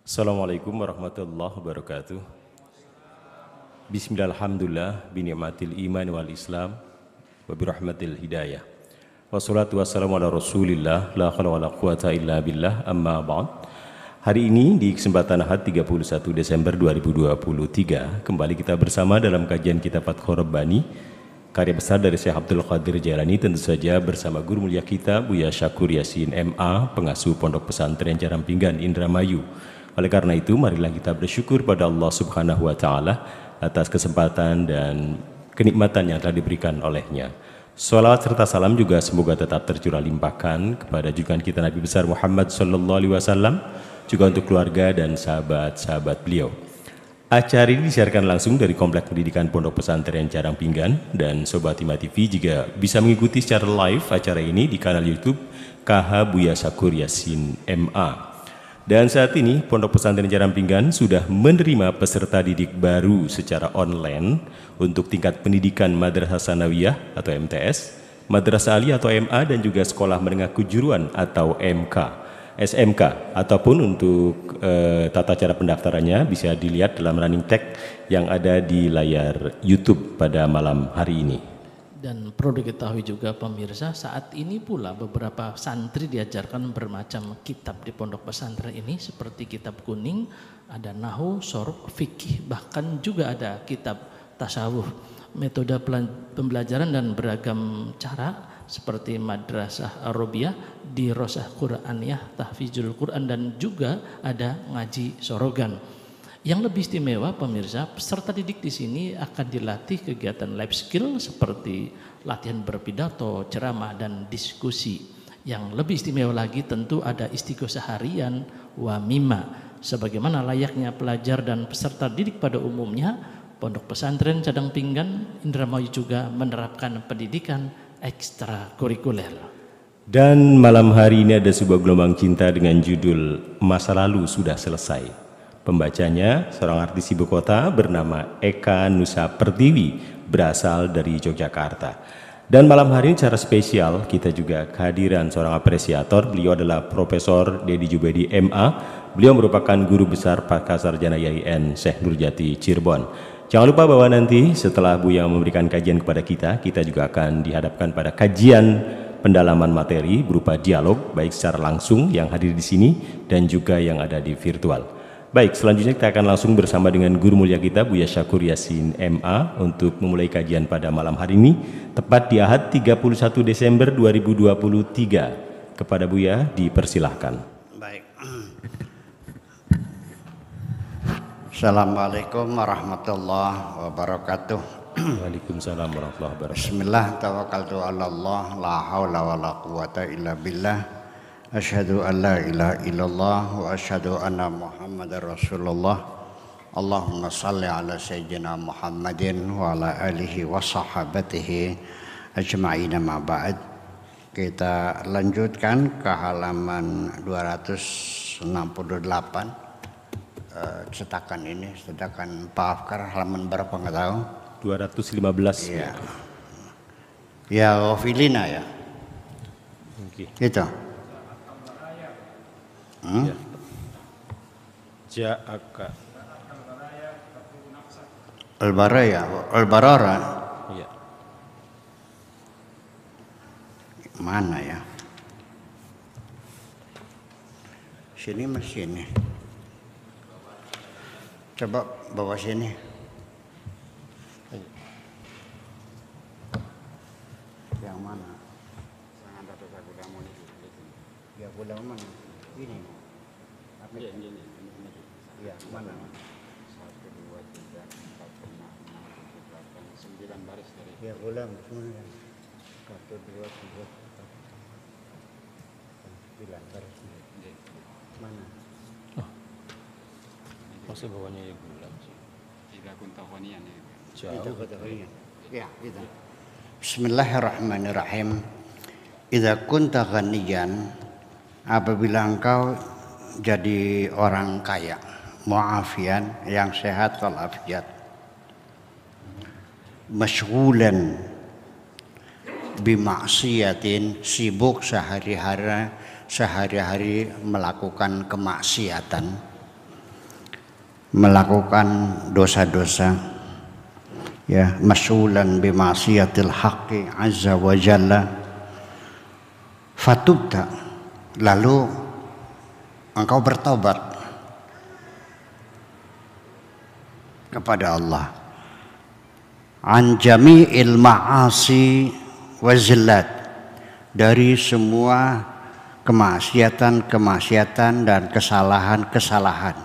Assalamualaikum warahmatullahi wabarakatuh. Bismillahirrahmanirrahim. Bini'matil iman wal islam wa birahmatil hidayah. Wassalatu wassalamu ala rasulillah la khala wa la quwata illa billah amma ba'd. Hari ini di kesempatan Ahad 31 Desember 2023 kembali kita bersama dalam kajian kitab Fathur Rabbani karya besar dari Syekh Abdul Qadir Jailani, tentu saja bersama guru mulia kita Buya Syakur Yasin MA, pengasuh Pondok Pesantren Jarampinggan Indramayu. Oleh karena itu, marilah kita bersyukur pada Allah Subhanahu wa Ta'ala atas kesempatan dan kenikmatan yang telah diberikan olehnya. Salawat serta salam juga semoga tetap tercurah limpahkan kepada junjungan kita Nabi besar Muhammad Sallallahu Alaihi Wasallam, juga untuk keluarga dan sahabat-sahabat beliau. Acara ini disiarkan langsung dari Kompleks Pendidikan Pondok Pesantren Jarampinggan, dan Sobat Hima TV juga bisa mengikuti secara live acara ini di kanal YouTube KH Buya Syakur Yasin MA. Dan saat ini Pondok Pesantren Jarampinggan sudah menerima peserta didik baru secara online untuk tingkat pendidikan Madrasah Sanawiyah atau MTS, Madrasah Aliyah atau MA, dan juga Sekolah Menengah Kejuruan atau SMK. Ataupun untuk tata cara pendaftarannya bisa dilihat dalam running tag yang ada di layar YouTube pada malam hari ini. Dan perlu diketahui juga pemirsa, saat ini pula beberapa santri diajarkan bermacam kitab di pondok pesantren ini, seperti kitab kuning, ada nahu, sorf, fikih, bahkan juga ada kitab tasawuf, metode pembelajaran dan beragam cara seperti madrasah Arabiyah, dirosah Quraniyah, tahfizul Quran, dan juga ada ngaji sorogan. Yang lebih istimewa pemirsa, peserta didik di sini akan dilatih kegiatan life skill seperti latihan berpidato, ceramah, dan diskusi. Yang lebih istimewa lagi tentu ada istighosah harian, wamima. Sebagaimana layaknya pelajar dan peserta didik pada umumnya, Pondok Pesantren Jarampinggan Indramayu juga menerapkan pendidikan ekstrakurikuler. Dan malam hari ini ada sebuah gelombang cinta dengan judul Masa Lalu Sudah Selesai. Pembacanya seorang artis ibu kota bernama Eka Nusa Pertiwi, berasal dari Yogyakarta. Dan malam hari ini secara spesial kita juga kehadiran seorang apresiator. Beliau adalah Profesor Dedi Jubedi MA. Beliau merupakan guru besar Pakasarjana YIN Syekh Nurjati Cirebon. Jangan lupa bahwa nanti setelah Buya memberikan kajian kepada kita juga akan dihadapkan pada kajian pendalaman materi berupa dialog, baik secara langsung yang hadir di sini dan juga yang ada di virtual. Baik, selanjutnya kita akan langsung bersama dengan guru mulia kita Buya Syakur Yasin MA untuk memulai kajian pada malam hari ini, tepat di Ahad 31 Desember 2023. Kepada Buya dipersilahkan. Baik. Assalamualaikum warahmatullahi wabarakatuh. Waalaikumsalam warahmatullahi wabarakatuh. Bismillah, tawakkaltu ala Allah, la haula wa la quwata illa billah. Asyhadu an la ilaha illallah wa asyhadu anna Muhammadar Rasulullah. Allahumma salli ala sayyidina Muhammadin wa ala alihi wa sahabatihi ajma'ina ma ba'd. Kita lanjutkan ke halaman 268 cetakan ini, cetakan Pak Afkar, halaman berapa enggak tahu? 215. Iya. Ya, Ghafilina ya. Okay. Gitu. Ya. Ja'aka Al-Barara. ya. Mana ya? Sini mas, sini. Coba bawa sini. Yang mana? Ya, gula mana? Ini. Apa ini? Iya, mana? 1, 2, 3, 4, 5, 6, 7, 8, 9 baris dari. Ya, gula mana? 1, 2, 3, 4, 9 baris. Mana? Oh. Masa bawahnya ya bulan sih. Tidak kuntahonian ya. Jauh. Ya, itu. Bismillahirrahmanirrahim. Idza kunta ghaniyan, apabila engkau jadi orang kaya, muafian, yang sehat walafiat, masyghulan bimaksiatin, sibuk sehari-hari melakukan kemaksiatan, melakukan dosa-dosa, ya, masyulan bima'siyatil haqqi azza wa jalla, fatubta, lalu engkau bertobat kepada Allah, an jami'il ma'asi wa zillat, dari semua kemaksiatan dan kesalahan-kesalahan,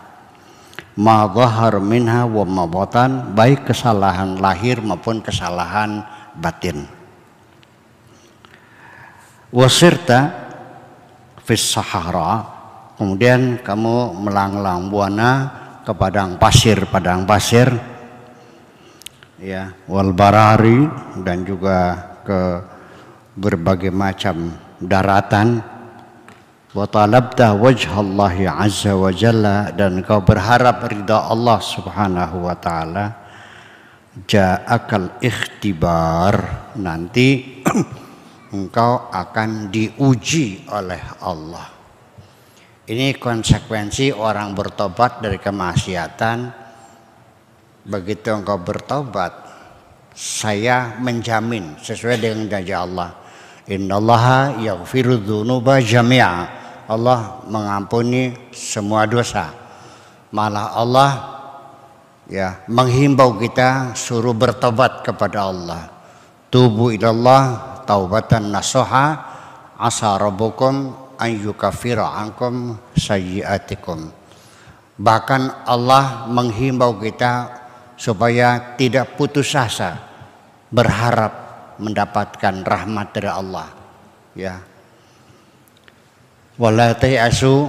ma dhahar minha wa ma batan, baik kesalahan lahir maupun kesalahan batin. Wasirta fis sahara, kemudian kamu melanglang buana ke padang pasir, ya, wal barari, dan juga ke berbagai macam daratan, wa talabta wajhallahi azza wa jalla, dan kau berharap ridha Allah subhanahu wa ta'ala, ja'akal ikhtibar, nanti engkau akan diuji oleh Allah. Ini konsekuensi orang bertobat dari kemaksiatan. Begitu engkau bertobat, saya menjamin sesuai dengan janji Allah, innallaha yaghfiru dzunuba jami'a, Allah mengampuni semua dosa. Malah Allah, ya, menghimbau kita suruh bertobat kepada Allah. Tubu ilallah taubatan nasuha, asa rabbukum an yukaffira ankum sayyi'atikum. Bahkan Allah menghimbau kita supaya tidak putus asa berharap mendapatkan rahmat dari Allah, ya. Wala tayasu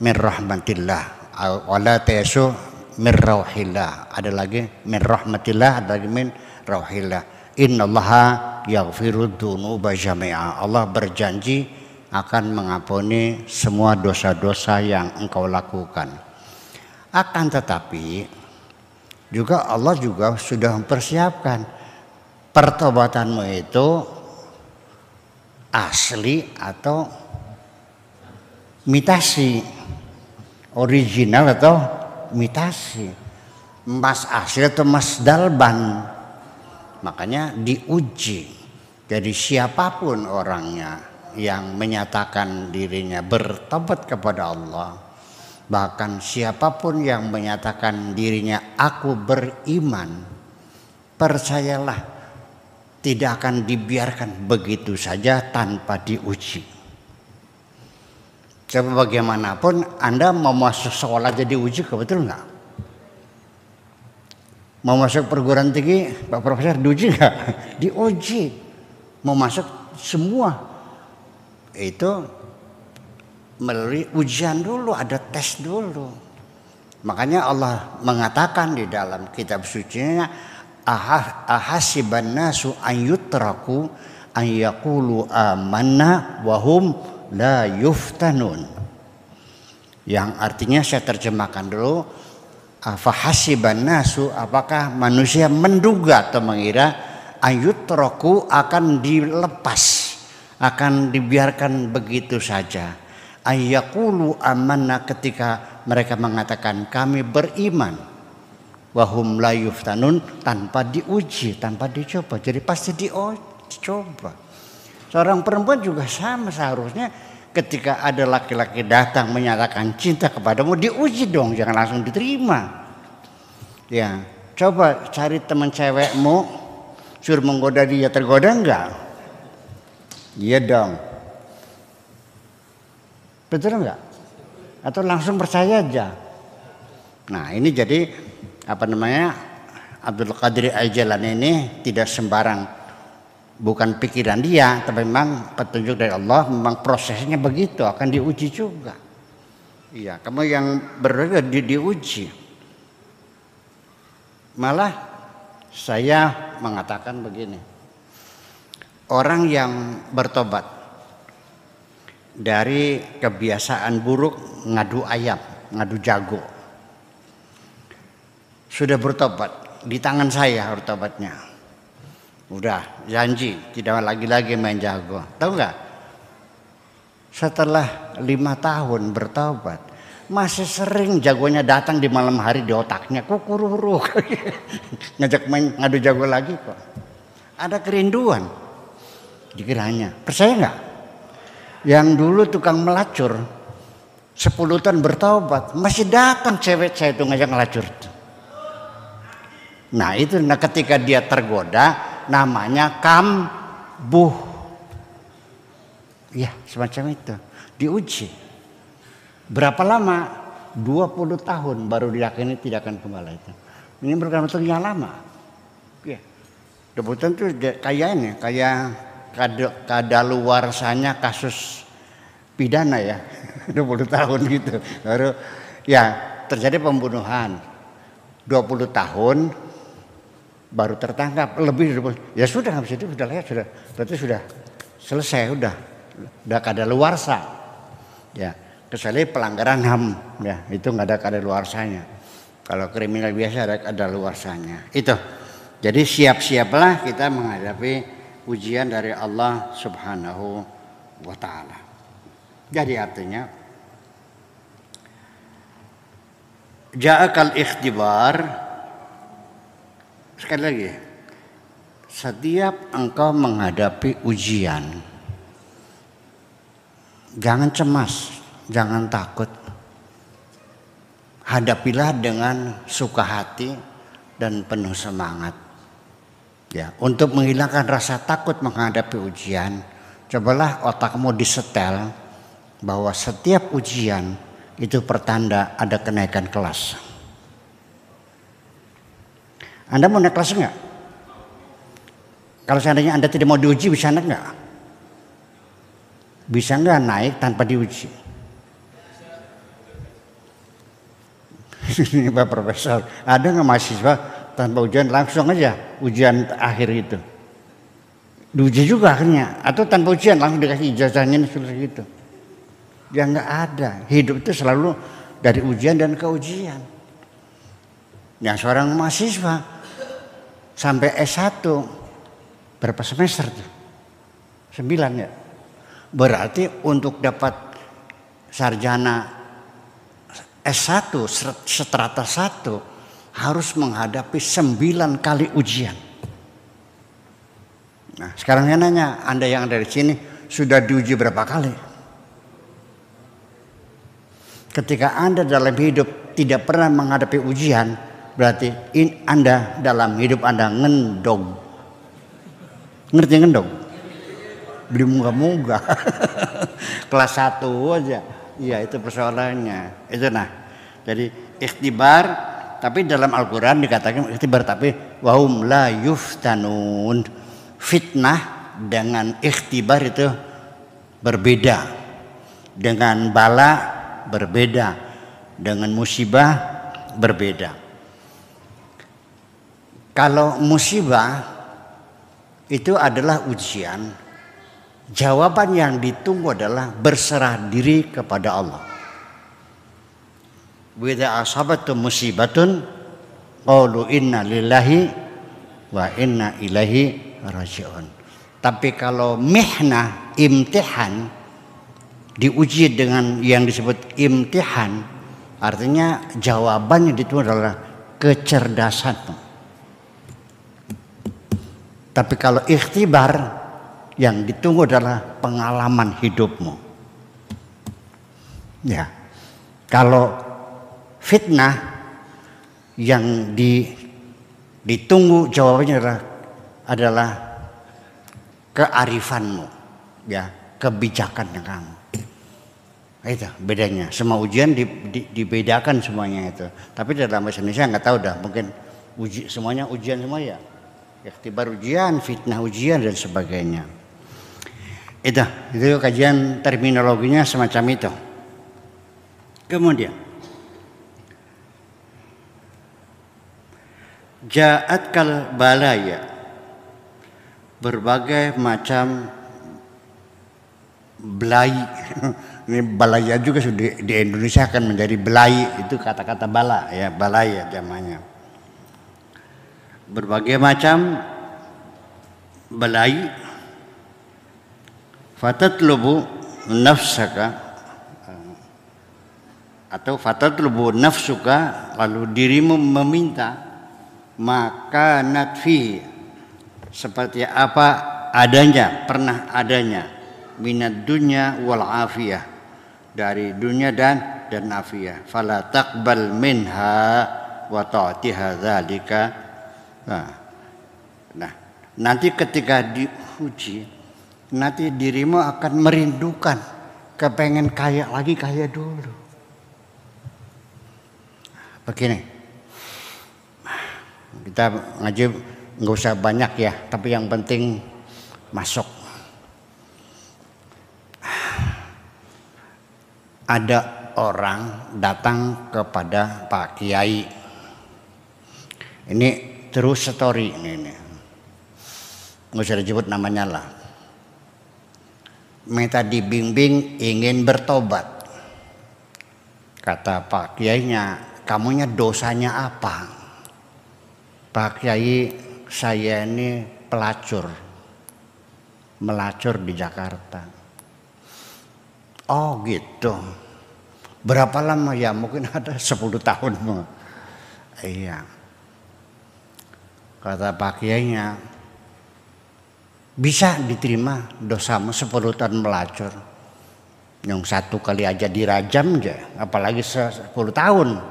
min rahmatillah, wala tayasu min rauhillah, ada lagi min rahmatillah, ada lagi min rauhillah. Innallaha yaghfiru dzunuba jami'a, Allah berjanji akan mengampuni semua dosa-dosa yang engkau lakukan. Akan tetapi juga Allah juga sudah mempersiapkan pertobatanmu itu asli atau imitasi, original atau imitasi, emas asli atau emas dalban. Makanya diuji. Jadi siapapun orangnya yang menyatakan dirinya bertobat kepada Allah, bahkan siapapun yang menyatakan dirinya aku beriman, percayalah tidak akan dibiarkan begitu saja tanpa diuji. Sebab bagaimanapun Anda mau masuk sekolah jadi uji, betul nggak? Mau masuk perguruan tinggi, Pak Profesor, diuji nggak? Diuji. Mau masuk semua itu melalui ujian dulu, ada tes dulu. Makanya Allah mengatakan di dalam kitab sucinya, ahasiban nasu an yutraku an yaqulu amanna wa hum la yuftanun. Yang artinya saya terjemahkan dulu, fahasiban nasu, apakah manusia menduga atau mengira an yutraku akan dilepas, akan dibiarkan begitu saja. Ayyaqulu amanna, ketika mereka mengatakan kami beriman, wahum la yuftanun, tanpa diuji, tanpa dicoba. Jadi pasti dicoba. Seorang perempuan juga sama seharusnya, ketika ada laki-laki datang menyatakan cinta kepadamu, diuji dong, jangan langsung diterima. Ya, coba cari teman cewekmu, suruh menggoda dia, tergoda enggak? Iya dong. Betul enggak? Atau langsung percaya aja? Nah, ini jadi Abdul Qadir Al-Jilani ini tidak sembarang, bukan pikiran dia, tapi memang petunjuk dari Allah, memang prosesnya begitu, akan diuji juga. Iya, kamu yang berdoa diuji. Malah saya mengatakan begini, orang yang bertobat dari kebiasaan buruk ngadu ayam, ngadu jago, sudah bertobat, di tangan saya bertobatnya, udah janji tidak lagi main jago. Tahu nggak? Setelah 5 tahun bertobat, masih sering jagonya datang di malam hari di otaknya, kukururuk ngajak main ngadu jago lagi kok. Ada kerinduan dikiranya. Percaya nggak? Yang dulu tukang melacur 10 tahun bertaubat, masih datang cewek saya itu ngajak ngelacur. Nah itu, nah ketika dia tergoda namanya kambuh. Ya semacam itu, diuji. Berapa lama? 20 tahun baru diyakini tidak akan kembali itu. Ini bukan waktu yang lama. Ya. 20 tahun itu kayak ini, kayak kadaluarsanya kasus pidana ya. 20 tahun gitu. Baru ya terjadi pembunuhan. 20 tahun baru tertangkap, lebih ya sudah habis itu sudah lihat sudah, berarti sudah selesai, udah kadaluarsa. Ya, kecuali pelanggaran HAM ya, itu nggak ada kadaluarsanya. Kalau kriminal biasa ada kadaluarsanya. Itu. Jadi siap-siaplah kita menghadapi ujian dari Allah Subhanahu wa taala. Jadi artinya ja'akal ikhtibar. Sekali lagi, setiap engkau menghadapi ujian, jangan cemas, jangan takut. Hadapilah dengan suka hati dan penuh semangat. Ya, untuk menghilangkan rasa takut menghadapi ujian, cobalah otakmu disetel bahwa setiap ujian itu pertanda ada kenaikan kelas. Anda mau naik kelas enggak? Kalau seandainya Anda tidak mau diuji, bisa naik enggak? Bisa enggak naik tanpa diuji? Ini Pak Profesor, ada enggak mahasiswa tanpa ujian langsung aja ujian akhir itu? Diuji juga akhirnya, atau tanpa ujian langsung dikasih ijazahnya seperti itu? Ya enggak ada. Hidup itu selalu dari ujian dan keujian. Yang seorang mahasiswa sampai S1 berapa semester tuh? 9 ya. Berarti untuk dapat sarjana S1 strata 1 harus menghadapi 9 kali ujian. Nah, sekarang saya nanya, Anda yang ada di sini sudah diuji berapa kali? Ketika Anda dalam hidup tidak pernah menghadapi ujian, berarti Anda dalam hidup Anda ngendong. Ngerti ngendong? Beli munggah-munggah. Kelas 1 aja. Iya, itu persoalannya. Itu nah. Jadi ikhtibar, tapi dalam Al-Qur'an dikatakan ikhtibar, tapi wahum la yuftanun. Fitnah dengan ikhtibar itu berbeda. Dengan bala berbeda. Dengan musibah berbeda. Kalau musibah itu adalah ujian, jawaban yang ditunggu adalah berserah diri kepada Allah. Wa idza asabatum musibatun qalu inna lillahi wa inna ilaihi raji'un. Tapi kalau mihnah, imtihan, diuji dengan yang disebut imtihan, artinya jawabannya ditunggu adalah kecerdasanmu. Tapi kalau ikhtibar yang ditunggu adalah pengalaman hidupmu. Ya. Kalau fitnah yang ditunggu jawabannya adalah kearifanmu, ya, kebijakannya kamu. Itu bedanya. Semua ujian dibedakan semuanya itu. Tapi dalam bahasa Indonesia nggak tahu dah, mungkin semuanya ujian semua ya. Ikhtibar ujian, fitnah ujian dan sebagainya. Itu kajian terminologinya semacam itu. Kemudian ja'at kal balaya, berbagai macam belai. Ini balaya juga sudah di Indonesia akan menjadi belai, itu kata-kata bala ya, balaya namanya. Berbagai macam belai, fatatlubu nafsaka, atau fatatlubu nafsuka, lalu dirimu meminta, maka natfi, seperti apa adanya, pernah adanya, minad dunya wal afiyah, dari dunia dan afiyah. Fala taqbal minha wa ta'tiha dzalika. Nah, nanti ketika diuji, nanti dirimu akan merindukan, kepengen kaya lagi, kaya dulu. Begini, kita ngaji nggak usah banyak ya, tapi yang penting masuk. Ada orang datang kepada Pak Kiai. Ini true story ini. Nggak usah disebut namanya lah. Minta dibimbing ingin bertobat. Kata Pak Kiainya, kamunya dosanya apa? Pak Kiai, saya ini pelacur, melacur di Jakarta. Oh gitu. Berapa lama ya? Mungkin ada 10 tahun. Iya. Kata Pak Kiainya, bisa diterima dosamu 10 tahun melacur. Yang 1 kali aja dirajam aja, apalagi 10 tahun.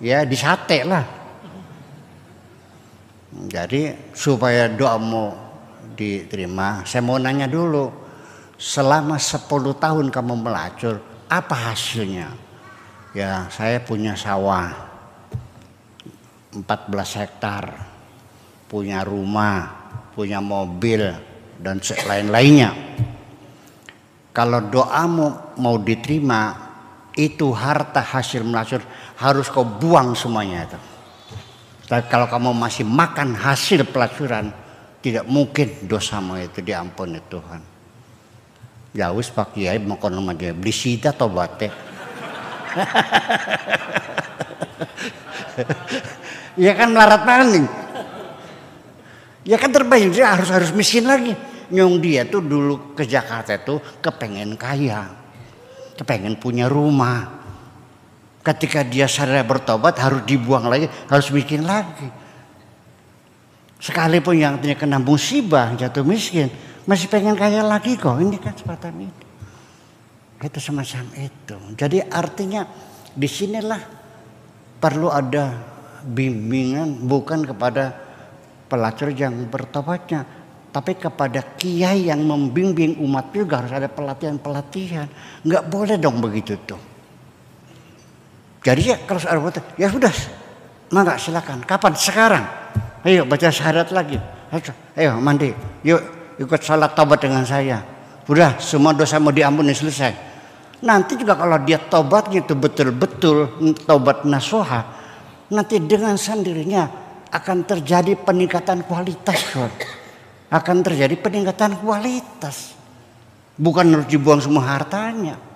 Ya disate lah. Jadi supaya doamu diterima, saya mau nanya dulu, selama 10 tahun kamu melacur, apa hasilnya? Ya saya punya sawah 14 hektar, punya rumah, punya mobil, dan lain-lainnya. Kalau doamu mau diterima, itu harta hasil melacur harus kau buang semuanya itu. Tapi kalau kamu masih makan hasil pelacuran, tidak mungkin dosamu itu diampuni Tuhan. Ya wis Pak Kiai mau kono aja beli sida tobatnya. Ya kan melarat maling. Ya kan terbayang dia harus miskin lagi. Nyong dia tuh dulu ke Jakarta tuh kepengen kaya, kepengen punya rumah. Ketika dia sadar bertobat harus dibuang lagi, harus bikin lagi. Sekalipun yang kena musibah jatuh miskin, masih pengen kaya lagi kok. Ini kan seperti itu. Itu semacam itu. Jadi artinya disinilah perlu ada bimbingan, bukan kepada pelacur yang bertobatnya, tapi kepada kiai yang membimbing umat juga harus ada pelatihan-pelatihan. Nggak boleh dong begitu tuh. Jadi ya kalau ada foto, ya sudah, mangga silakan. Kapan? Sekarang. Ayo baca syahadat lagi. Ayo mandi. Yuk ikut salat taubat dengan saya. Udah semua dosa mau diampuni, selesai. Nanti juga kalau dia taubatnya itu betul-betul taubat nasuha, nanti dengan sendirinya akan terjadi peningkatan kualitas. Akan terjadi peningkatan kualitas. Bukan harus dibuang semua hartanya.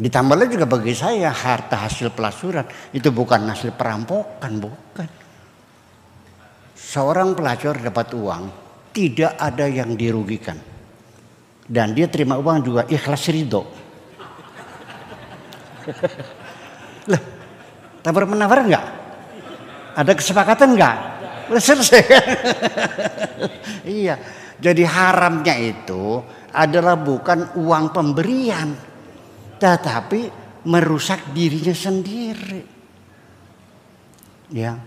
Ditambah lagi juga bagi saya harta hasil pelacuran itu bukan hasil perampokan, bukan. Seorang pelacur dapat uang tidak ada yang dirugikan dan dia terima uang juga ikhlas ridho. Lah, tawar menawar enggak? Ada kesepakatan enggak? Selesai. Iya. Jadi haramnya itu adalah bukan uang pemberian, tetapi merusak dirinya sendiri. Ya.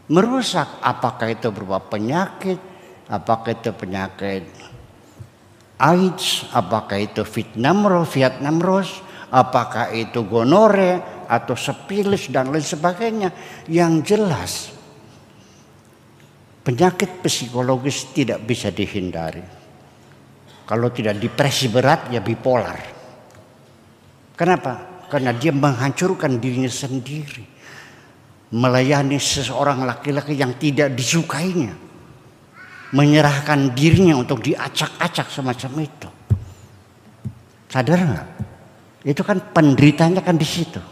Merusak, apakah itu berupa penyakit, apakah itu penyakit AIDS, apakah itu Vietnam Rose, apakah itu gonore atau sifilis dan lain sebagainya. Yang jelas penyakit psikologis tidak bisa dihindari. Kalau tidak depresi berat ya bipolar. Kenapa? Karena dia menghancurkan dirinya sendiri. Melayani seseorang laki-laki yang tidak disukainya. Menyerahkan dirinya untuk diacak-acak semacam itu. Sadar nggak? Itu kan penderitanya kan di situ.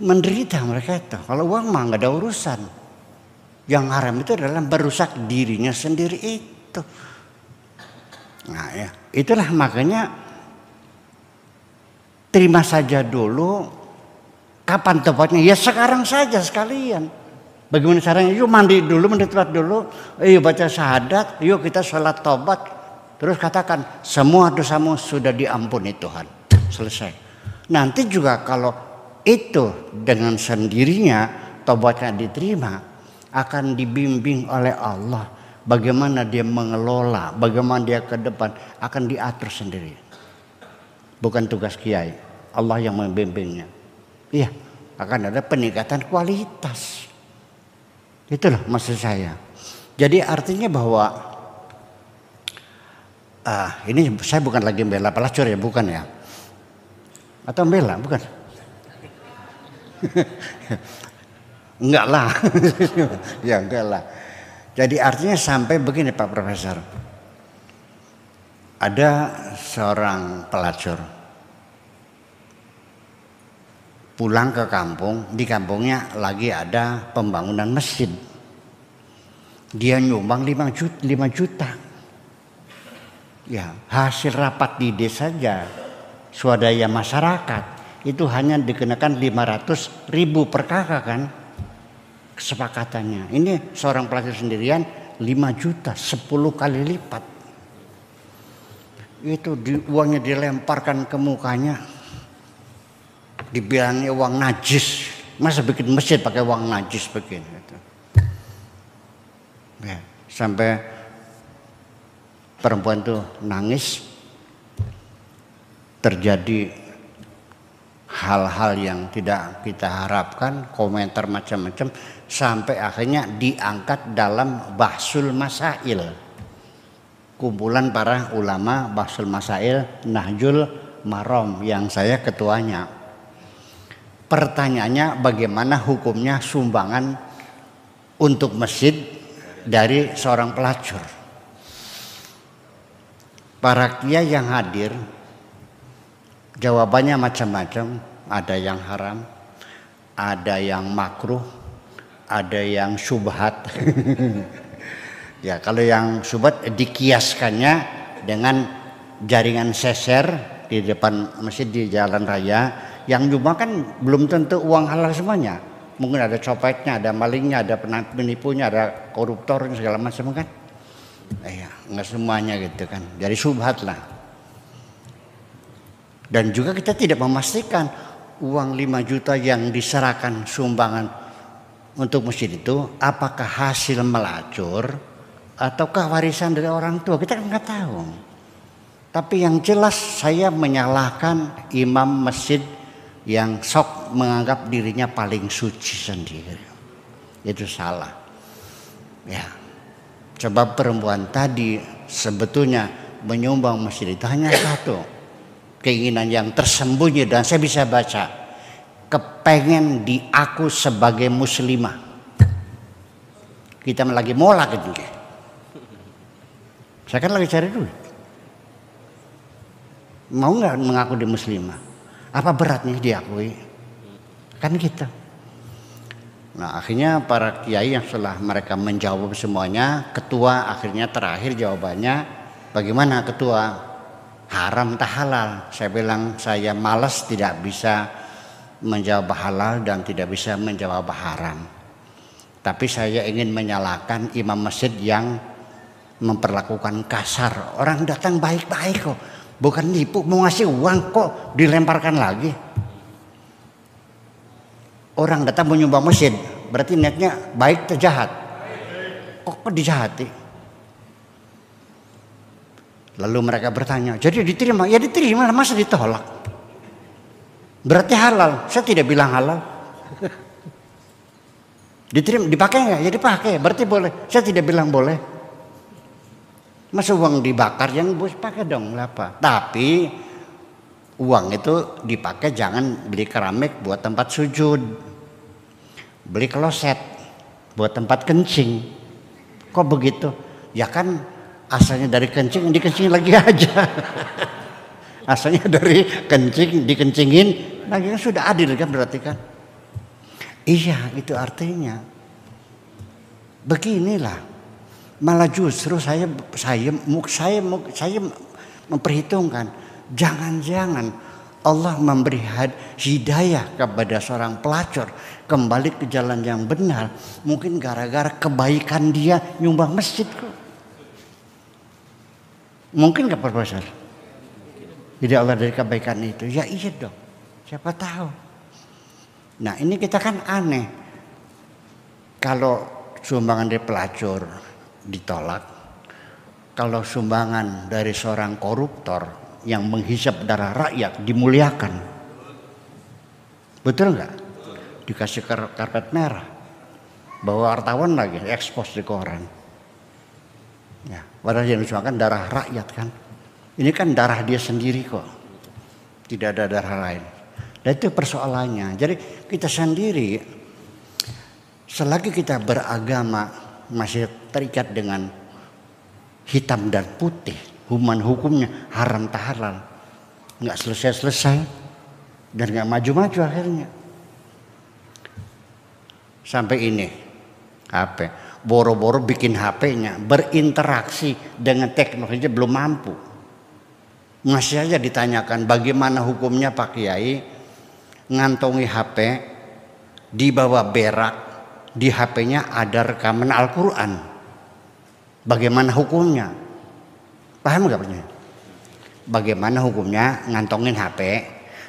Menderita mereka itu. Kalau uang mah nggak ada urusan. Yang haram itu adalah merusak dirinya sendiri itu. Nah ya, itulah makanya terima saja dulu. Kapan tobatnya? Ya sekarang saja sekalian. Bagaimana caranya? Yuk mandi dulu, mandi tobat dulu. Yuk baca syahadat. Yuk kita sholat tobat. Terus katakan semua dosamu sudah diampuni Tuhan. Selesai. Nanti juga kalau itu dengan sendirinya tobatnya diterima, akan dibimbing oleh Allah. Bagaimana dia mengelola, bagaimana dia ke depan akan diatur sendiri. Bukan tugas kiai. Allah yang membimbingnya. Iya, akan ada peningkatan kualitas. Itulah maksud saya. Jadi artinya bahwa ini saya bukan lagi membela pelacur ya, bukan ya? Atau membela, bukan? Enggak lah. Ya enggak lah. Jadi artinya sampai begini Pak Profesor. Ada seorang pelacur pulang ke kampung, di kampungnya lagi ada pembangunan masjid. Dia nyumbang 5 juta. Ya, hasil rapat di desa saja, swadaya masyarakat, itu hanya dikenakan 500.000 per kakak kan kesepakatannya. Ini seorang pelacur sendirian 5 juta, 10 kali lipat. Itu uangnya dilemparkan ke mukanya. Dibilangnya uang najis. Masa bikin masjid pakai uang najis begini gitu. Ya, sampai perempuan itu nangis. Terjadi hal-hal yang tidak kita harapkan, komentar macam-macam, sampai akhirnya diangkat dalam Bahsul Masail, kumpulan para ulama Bahsul Masail Nahjul Maram yang saya ketuanya. Pertanyaannya bagaimana hukumnya sumbangan untuk masjid dari seorang pelacur. Para kiai yang hadir jawabannya macam-macam, ada yang haram, ada yang makruh, ada yang syubhat. Ya, kalau yang syubhat dikiaskannya dengan jaringan seser di depan masjid di jalan raya. Yang cuma kan belum tentu uang halal semuanya. Mungkin ada copetnya, ada malingnya, ada penipunya, ada koruptornya segala macam kan. Ya, nggak semuanya gitu kan. Jadi syubhat lah. Dan juga kita tidak memastikan uang 5 juta yang diserahkan sumbangan untuk masjid itu apakah hasil melacur ataukah warisan dari orang tua. Kita kan nggak tahu. Tapi yang jelas saya menyalahkan imam masjid yang sok menganggap dirinya paling suci sendiri. Itu salah. Ya. Coba perempuan tadi sebetulnya menyumbang masjid itu hanya satu. Keinginan yang tersembunyi dan saya bisa baca. Kepengen diaku sebagai muslimah. Kita lagi molak itu. Saya kan lagi cari duit. Mau nggak mengaku di muslimah? Apa beratnya diakui? Kan gitu. Nah akhirnya para kiai yang setelah mereka menjawab semuanya, ketua akhirnya terakhir jawabannya, bagaimana ketua? Haram tak halal? Saya bilang saya malas tidak bisa menjawab halal dan tidak bisa menjawab haram. Tapi saya ingin menyalahkan imam masjid yang memperlakukan kasar. Orang datang baik-baik kok. Bukan nipu, mau ngasih uang kok dilemparkan lagi. Orang datang menyumbang masjid, berarti niatnya baik atau jahat? Kok dijahati? Lalu mereka bertanya, jadi diterima? Ya diterima, masa ditolak? Berarti halal? Saya tidak bilang halal. Diterima, dipakai nggak? Ya dipakai, berarti boleh. Saya tidak bilang boleh. Masa uang dibakar, yang bos pakai dong apa? Tapi uang itu dipakai jangan beli keramik buat tempat sujud, beli kloset buat tempat kencing. Kok begitu? Ya kan asalnya dari kencing, dikencingin lagi aja. Asalnya dari kencing, dikencingin lagi kan sudah adil kan berarti kan? Iya, itu artinya. Beginilah. Malah justru saya memperhitungkan jangan-jangan Allah memberi hidayah kepada seorang pelacur kembali ke jalan yang benar, mungkin gara-gara kebaikan dia nyumbang masjid kok. Mungkin nggak Profesor? Jadi Allah dari kebaikan itu, ya iya dong. Siapa tahu. Nah ini kita kan aneh. Kalau sumbangan dari pelacur ditolak, kalau sumbangan dari seorang koruptor yang menghisap darah rakyat dimuliakan. Betul nggak? Dikasih karpet merah. Bawa wartawan lagi ekspos di koran. Ya, padahal yang disumbangkan darah rakyat kan. Ini kan darah dia sendiri kok. Tidak ada darah lain. Dan itu persoalannya. Jadi kita sendiri selagi kita beragama masih terikat dengan hitam dan putih, hukumnya haram tak halal, nggak selesai dan nggak maju-maju akhirnya. Sampai ini HP, boro-boro bikin HP-nya berinteraksi dengan teknologi belum mampu. Masih aja ditanyakan bagaimana hukumnya Pak Kiai ngantongi HP, dibawa berak, di HP-nya ada rekaman Al-Quran. Bagaimana hukumnya? Paham nggak Pak? Bagaimana hukumnya ngantongin HP,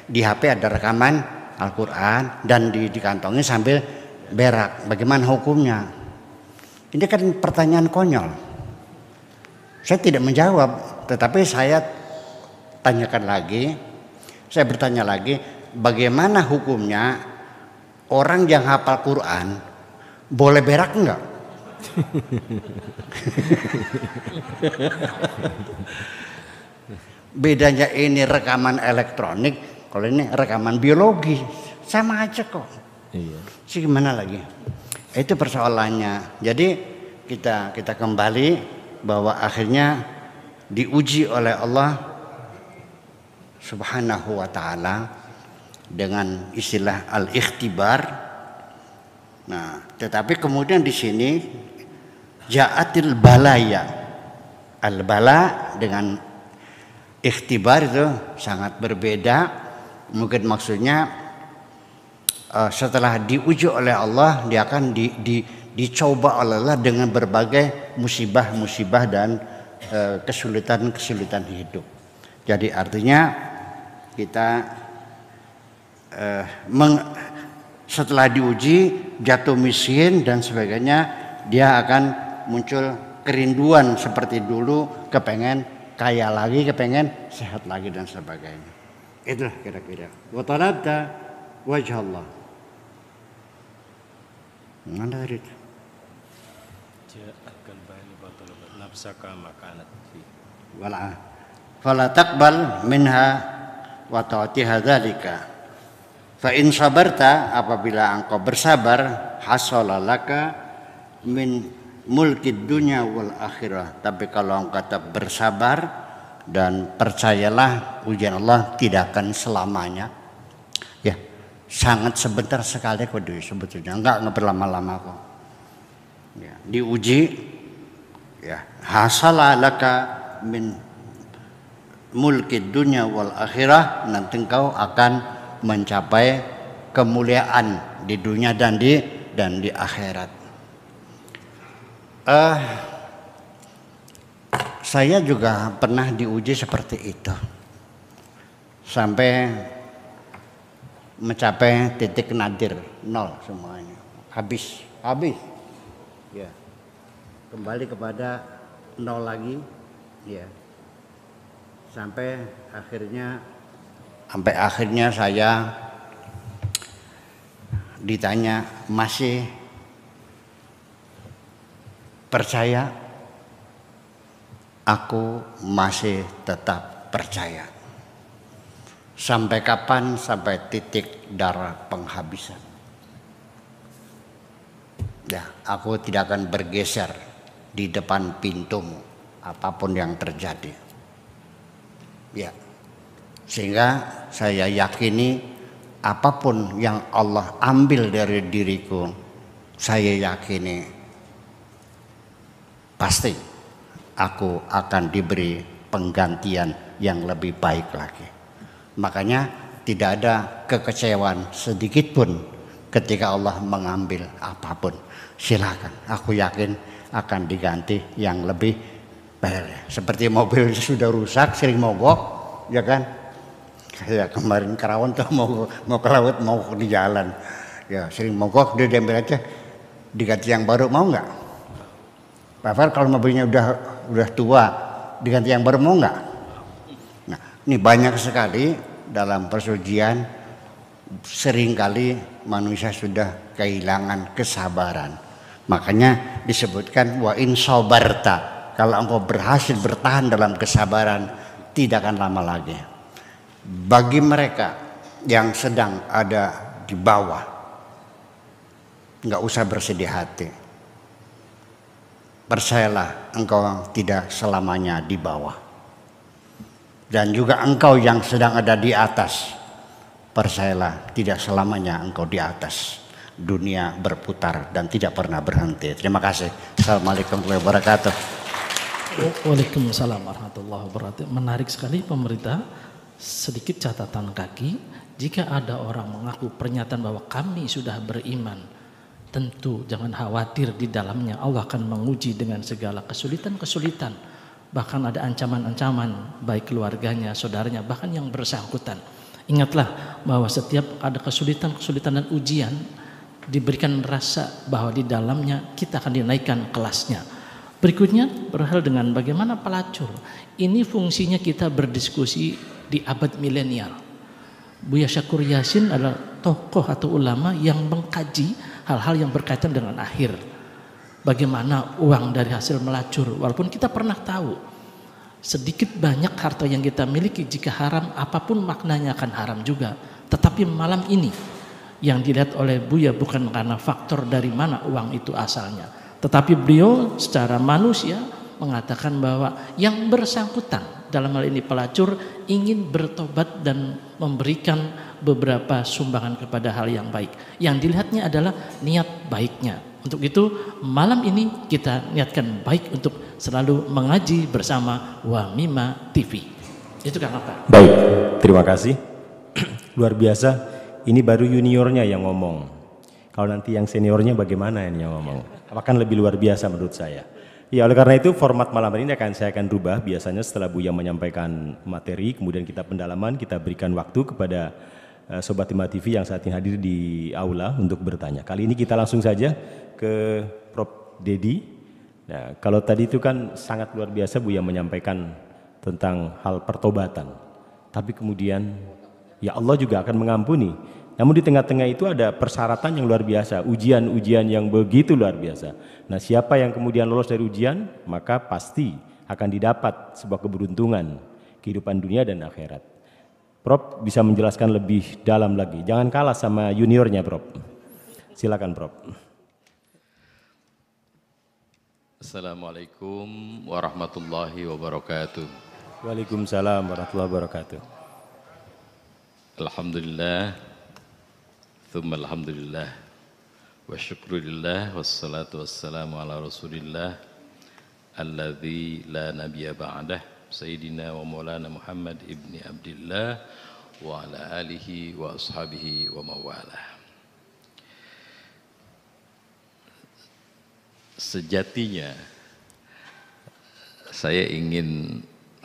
di HP ada rekaman Al-Quran dan dikantongin sambil berak. Bagaimana hukumnya? Ini kan pertanyaan konyol. Saya tidak menjawab, tetapi saya tanyakan lagi, saya bertanya lagi, bagaimana hukumnya orang yang hafal Quran boleh berak enggak? Bedanya ini rekaman elektronik, kalau ini rekaman biologi, sama aja kok. Iya. Sih gimana lagi? Itu persoalannya. Jadi kita kembali bahwa akhirnya diuji oleh Allah Subhanahu wa taala dengan istilah al-ikhtibar. Nah, tetapi kemudian di sini ja'atil balaya. Al-bala dengan ikhtibar itu sangat berbeda. Mungkin maksudnya setelah diuji oleh Allah, dia akan dicoba oleh Allah dengan berbagai musibah-musibah dan kesulitan-kesulitan hidup. Jadi artinya kita setelah diuji jatuh miskin dan sebagainya, dia akan muncul kerinduan seperti dulu, kepengen kaya lagi, kepengen sehat lagi dan sebagainya. Itulah kira-kira. Wa talabta wajh Allah. Mana hari itu? Ja'akal bani wa talabat nafsaka makanat fi. Wala. Fala taqbal minha wa ta'tiha dzalika. Fa in sabarta, apabila engkau bersabar, hasala laka min mulkid dunya wal akhirah. Tapi kalau engkau tetap bersabar dan percayalah ujian Allah tidak akan selamanya. Ya, sangat sebentar sekali kok sebetulnya, enggak berlama-lama kok. Ya, diuji ya, hasala laka min mulkid dunya wal akhirah, nanti engkau akan mencapai kemuliaan di dunia dan di akhirat. Saya juga pernah diuji seperti itu sampai mencapai titik nadir, nol semuanya, habis ya, kembali kepada nol lagi ya, sampai akhirnya saya ditanya, masih percaya? Aku masih tetap percaya. Sampai kapan? Sampai titik darah penghabisan. Ya, aku tidak akan bergeser di depan pintumu apapun yang terjadi. Ya, sehingga saya yakini apapun yang Allah ambil dari diriku, saya yakini pasti aku akan diberi penggantian yang lebih baik lagi. Makanya tidak ada kekecewaan sedikit pun ketika Allah mengambil apapun. Silakan, aku yakin akan diganti yang lebih baik. Seperti mobil sudah rusak, sering mogok, ya kan? Kayak kemarin Karawang tuh mau ke laut, mau di jalan, ya sering mogok, dia diambil aja, diganti yang baru, mau nggak? Pak Far, kalau mobilnya udah tua, diganti yang baru, mau nggak? Nah, ini banyak sekali dalam persucian, seringkali manusia sudah kehilangan kesabaran. Makanya disebutkan wa in sabarta, kalau engkau berhasil bertahan dalam kesabaran, tidak akan lama lagi. Bagi mereka yang sedang ada di bawah, nggak usah bersedih hati. Percayalah, engkau tidak selamanya di bawah. Dan juga engkau yang sedang ada di atas, percayalah, tidak selamanya engkau di atas. Dunia berputar dan tidak pernah berhenti. Terima kasih. Assalamualaikum warahmatullahi wabarakatuh. Waalaikumsalam warahmatullahi wabarakatuh. Menarik sekali pemerintah. Sedikit catatan kaki, jika ada orang mengaku pernyataan bahwa kami sudah beriman, tentu jangan khawatir, di dalamnya Allah akan menguji dengan segala kesulitan-kesulitan. Bahkan ada ancaman-ancaman baik keluarganya, saudaranya, bahkan yang bersangkutan. Ingatlah bahwa setiap ada kesulitan-kesulitan dan ujian, diberikan rasa bahwa di dalamnya kita akan dinaikkan kelasnya. Berikutnya berhal dengan bagaimana pelacur. Ini fungsinya kita berdiskusi di abad milenial. Buya Syakur Yasin adalah tokoh atau ulama yang mengkaji hal-hal yang berkaitan dengan akhir. Bagaimana uang dari hasil melacur, walaupun kita pernah tahu sedikit banyak harta yang kita miliki jika haram, apapun maknanya akan haram juga. Tetapi malam ini yang dilihat oleh Buya bukan karena faktor dari mana uang itu asalnya, tetapi beliau secara manusia mengatakan bahwa yang bersangkutan dalam hal ini pelacur ingin bertobat dan memberikan beberapa sumbangan kepada hal yang baik. Yang dilihatnya adalah niat baiknya. Untuk itu malam ini kita niatkan baik untuk selalu mengaji bersama Wamima TV. Itu kan apa? Baik, terima kasih. Luar biasa. Ini baru juniornya yang ngomong. Kalau nanti yang seniornya bagaimana ini yang ngomong? Akan lebih luar biasa menurut saya. Ya, oleh karena itu format malam ini saya akan rubah. Biasanya setelah Buya menyampaikan materi, kemudian kita pendalaman, kita berikan waktu kepada Sobat Hima TV yang saat ini hadir di aula untuk bertanya. Kali ini kita langsung saja ke Prof. Dedi. Nah, kalau tadi itu kan sangat luar biasa Buya menyampaikan tentang hal pertobatan. Tapi kemudian ya Allah juga akan mengampuni. Namun di tengah-tengah itu ada persyaratan yang luar biasa, ujian-ujian yang begitu luar biasa. Nah, siapa yang kemudian lolos dari ujian, maka pasti akan didapat sebuah keberuntungan kehidupan dunia dan akhirat. Prof bisa menjelaskan lebih dalam lagi. Jangan kalah sama juniornya, Prof. Silakan, Prof. Assalamualaikum warahmatullahi wabarakatuh. Waalaikumsalam warahmatullahi wabarakatuh. Alhamdulillah, thumma alhamdulillah, wa syukurillah, wassalatu wassalamu ala rasulillah, alladzi la nabiyya ba'dah, Sayyidina wa maulana Muhammad ibni Abdillah, wa ala alihi wa ashabihi wa mawalah. Sejatinya, saya ingin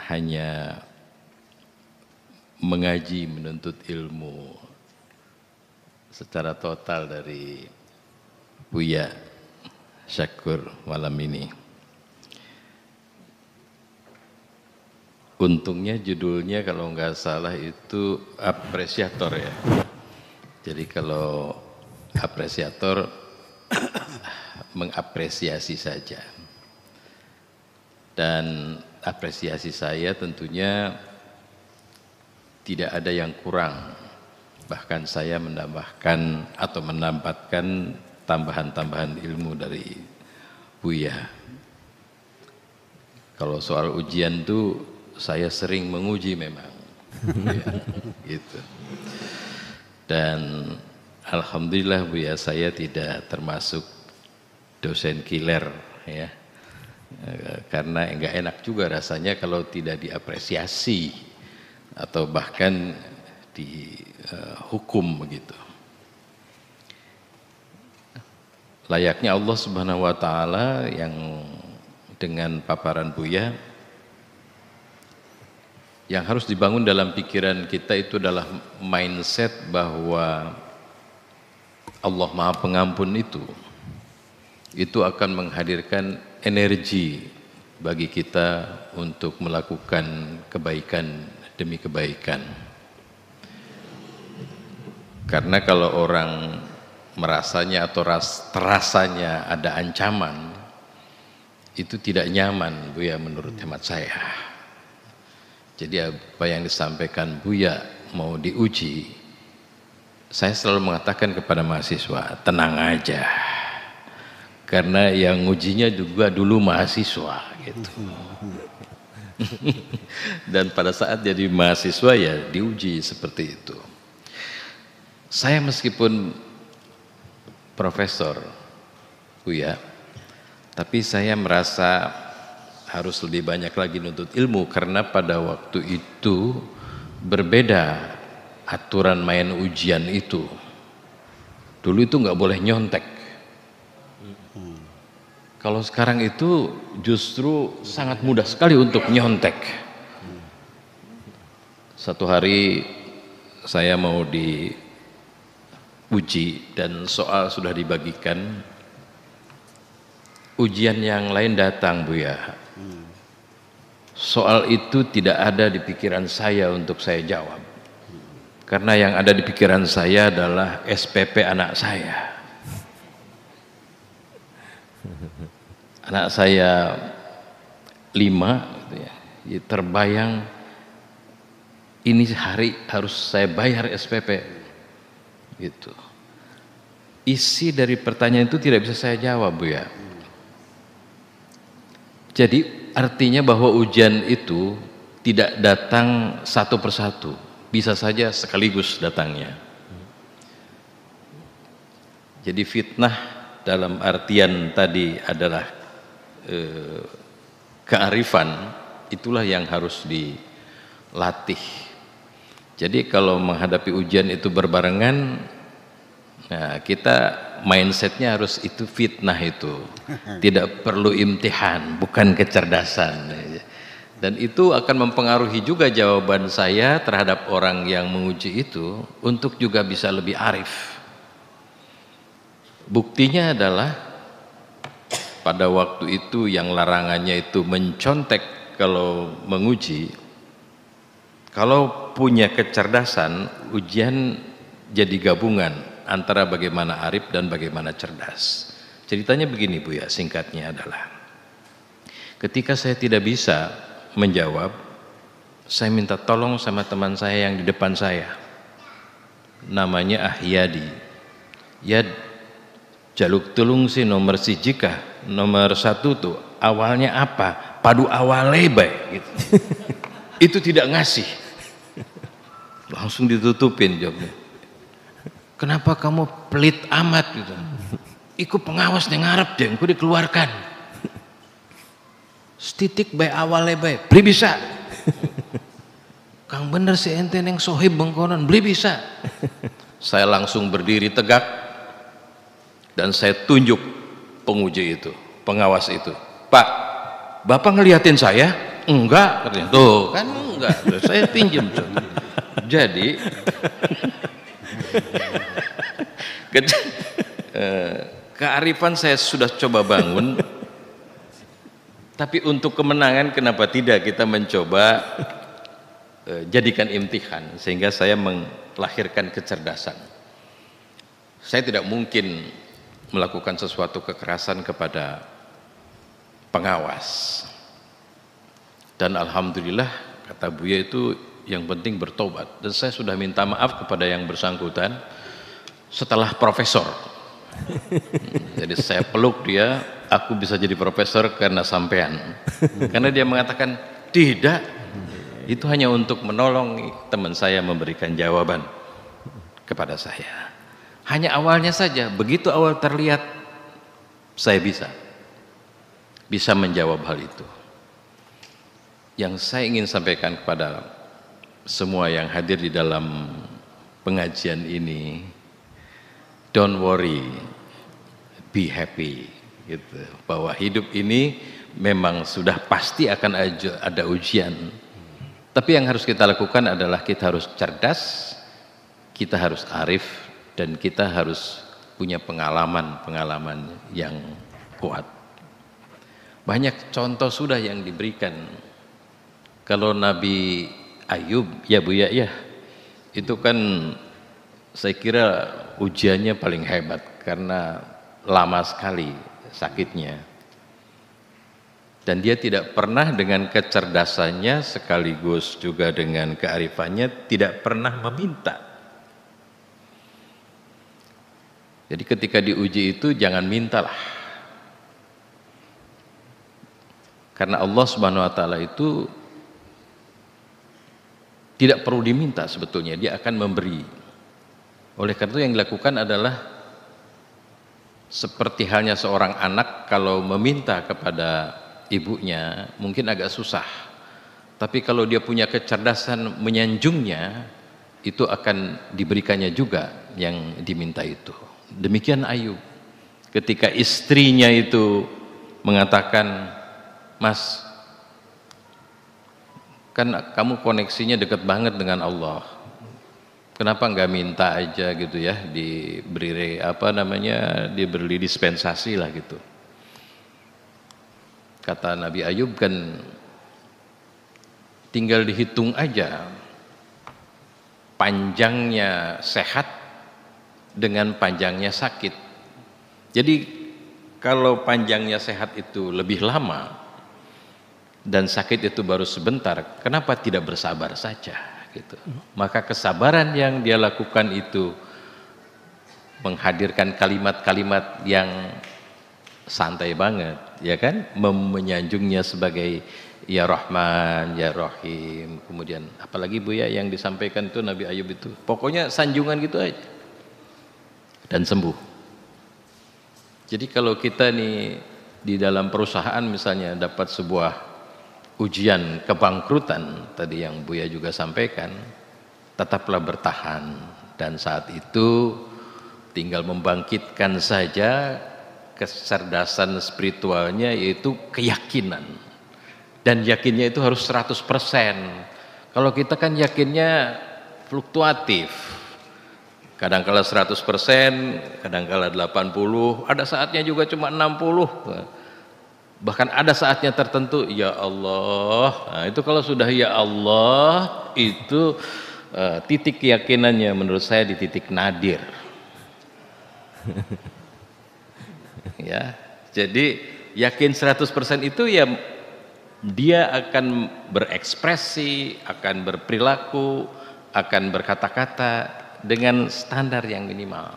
hanya mengaji, menuntut ilmu secara total dari Buya Syakur malam ini. Untungnya judulnya kalau nggak salah itu apresiator ya. Jadi kalau apresiator mengapresiasi saja. Dan apresiasi saya tentunya tidak ada yang kurang, bahkan saya menambahkan atau menambahkan tambahan-tambahan ilmu dari Buya. Kalau soal ujian tuh saya sering menguji memang, ya, gitu. Dan alhamdulillah Buya, saya tidak termasuk dosen killer ya, karena enggak enak juga rasanya kalau tidak diapresiasi atau bahkan dihukum begitu. Layaknya Allah Subhanahu wa taala yang dengan paparan Buya, yang harus dibangun dalam pikiran kita itu adalah mindset bahwa Allah Maha Pengampun itu akan menghadirkan energi bagi kita untuk melakukan kebaikan demi kebaikan. Karena kalau orang merasanya atau terasanya ada ancaman, itu tidak nyaman, Buya, menurut hemat saya. Jadi apa yang disampaikan Buya mau diuji, saya selalu mengatakan kepada mahasiswa, tenang aja. Karena yang ujinya juga dulu mahasiswa gitu. Dan pada saat jadi mahasiswa ya diuji seperti itu. Saya meskipun profesor, Buya, tapi saya merasa harus lebih banyak lagi nuntut ilmu, karena pada waktu itu berbeda aturan main ujian itu. Dulu itu nggak boleh nyontek. Kalau sekarang itu justru sangat mudah sekali untuk nyontek. Satu hari saya mau diuji dan soal sudah dibagikan, ujian yang lain datang, Buya. Soal itu tidak ada di pikiran saya untuk saya jawab. Karena yang ada di pikiran saya adalah SPP anak saya. Anak saya 5 gitu ya. Terbayang ini hari harus saya bayar SPP gitu. Isi dari pertanyaan itu tidak bisa saya jawab, Buya. Jadi artinya bahwa ujian itu tidak datang satu persatu, bisa saja sekaligus datangnya. Jadi fitnah dalam artian tadi adalah kearifan, itulah yang harus dilatih. Jadi kalau menghadapi ujian itu berbarengan, nah kita mindsetnya harus itu fitnah itu, tidak perlu imtihan, bukan kecerdasan. Dan itu akan mempengaruhi juga jawaban saya terhadap orang yang menguji itu untuk juga bisa lebih arif. Buktinya adalah pada waktu itu yang larangannya itu mencontek kalau menguji, kalau punya kecerdasan, ujian jadi gabungan antara bagaimana arif dan bagaimana cerdas. Ceritanya begini, Buya, singkatnya adalah ketika saya tidak bisa menjawab, saya minta tolong sama teman saya yang di depan saya, namanya Ahyadi. Ya jaluk tulung si nomor jika nomor 1 tuh awalnya apa, padu awalnya baik gitu. Itu tidak ngasih, langsung ditutupin jawabnya. Kenapa kamu pelit amat gitu? Iku pengawas yang ngarep deh, aku dikeluarkan. Setitik baik awalnya baik, beli bisa. Kang bener si ente neng sohib bengkonon, beli bisa. Saya langsung berdiri tegak dan saya tunjuk penguji itu, pengawas itu. Pak, Bapak ngeliatin saya? Enggak, katanya. Tuh kan enggak, saya pinjam. Jadi kearifan saya sudah coba bangun, tapi untuk kemenangan kenapa tidak kita mencoba jadikan imtihan, sehingga saya melahirkan kecerdasan. Saya tidak mungkin melakukan sesuatu kekerasan kepada pengawas. Dan alhamdulillah kata Buya itu yang penting bertobat, dan saya sudah minta maaf kepada yang bersangkutan setelah profesor. Jadi saya peluk dia, aku bisa jadi profesor karena sampean. Karena dia mengatakan tidak, itu hanya untuk menolong teman saya memberikan jawaban kepada saya. Hanya awalnya saja, begitu awal terlihat saya bisa menjawab hal itu. Yang saya ingin sampaikan kepada semua yang hadir di dalam pengajian ini, don't worry, be happy, gitu. Bahwa hidup ini memang sudah pasti akan ada ujian. Tapi yang harus kita lakukan adalah kita harus cerdas, kita harus arif, dan kita harus punya pengalaman yang kuat. Banyak contoh sudah yang diberikan. Kalau Nabi Ayub, ya Bu ya, itu kan saya kira ujiannya paling hebat karena lama sekali sakitnya. Dan dia tidak pernah dengan kecerdasannya sekaligus juga dengan kearifannya tidak pernah meminta. Jadi ketika diuji itu jangan mintalah. Karena Allah Subhanahu wa taala itu tidak perlu diminta sebetulnya, dia akan memberi. Oleh karena itu yang dilakukan adalah seperti halnya seorang anak kalau meminta kepada ibunya mungkin agak susah, tapi kalau dia punya kecerdasan menyanjungnya itu akan diberikannya juga yang diminta itu. Demikian Ayub, ketika istrinya itu mengatakan, "Mas, kan kamu koneksinya dekat banget dengan Allah, kenapa nggak minta aja gitu ya, diberi diberi dispensasi lah gitu." Kata Nabi Ayub, kan tinggal dihitung aja panjangnya sehat dengan panjangnya sakit. Jadi kalau panjangnya sehat itu lebih lama dan sakit itu baru sebentar, kenapa tidak bersabar saja gitu. Maka kesabaran yang dia lakukan itu menghadirkan kalimat-kalimat yang santai banget, ya kan, menyanjungnya sebagai ya Rahman, ya Rahim. Kemudian apalagi Bu ya yang disampaikan itu Nabi Ayub itu, pokoknya sanjungan gitu aja dan sembuh. Jadi kalau kita nih di dalam perusahaan misalnya dapat sebuah ujian kebangkrutan tadi yang Buya juga sampaikan, tetaplah bertahan, dan saat itu tinggal membangkitkan saja kecerdasan spiritualnya, yaitu keyakinan, dan yakinnya itu harus 100%. Kalau kita kan yakinnya fluktuatif, kadangkala 100%, kadangkala 80%, ada saatnya juga cuma 60%. Bahkan ada saatnya tertentu ya Allah. Nah, itu kalau sudah ya Allah itu titik keyakinannya menurut saya di titik nadir. Ya, jadi yakin 100% itu ya dia akan berekspresi, akan berperilaku, akan berkata-kata dengan standar yang minimal.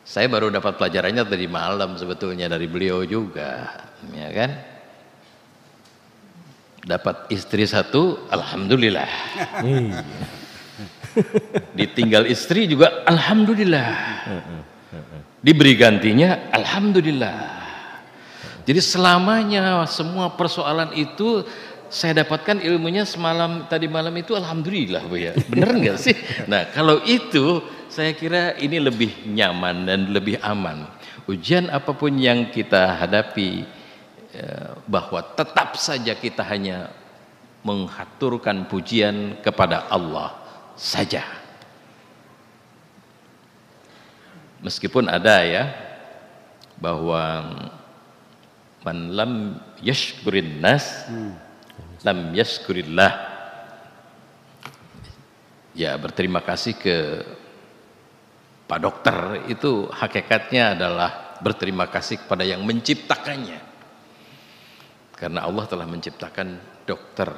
Saya baru dapat pelajarannya tadi malam sebetulnya dari beliau juga, ya kan? Dapat istri satu, alhamdulillah. Ditinggal istri juga alhamdulillah. Diberi gantinya alhamdulillah. Jadi selamanya semua persoalan itu saya dapatkan ilmunya tadi malam itu alhamdulillah Bu ya. Bener nggak sih? Nah, kalau itu saya kira ini lebih nyaman dan lebih aman. Ujian apapun yang kita hadapi, bahwa tetap saja kita hanya menghaturkan pujian kepada Allah saja. Meskipun ada ya bahwa man lam yashkurin nas lam yashkurillah, ya berterima kasih ke Pak Dokter itu hakikatnya adalah berterima kasih kepada yang menciptakannya, karena Allah telah menciptakan dokter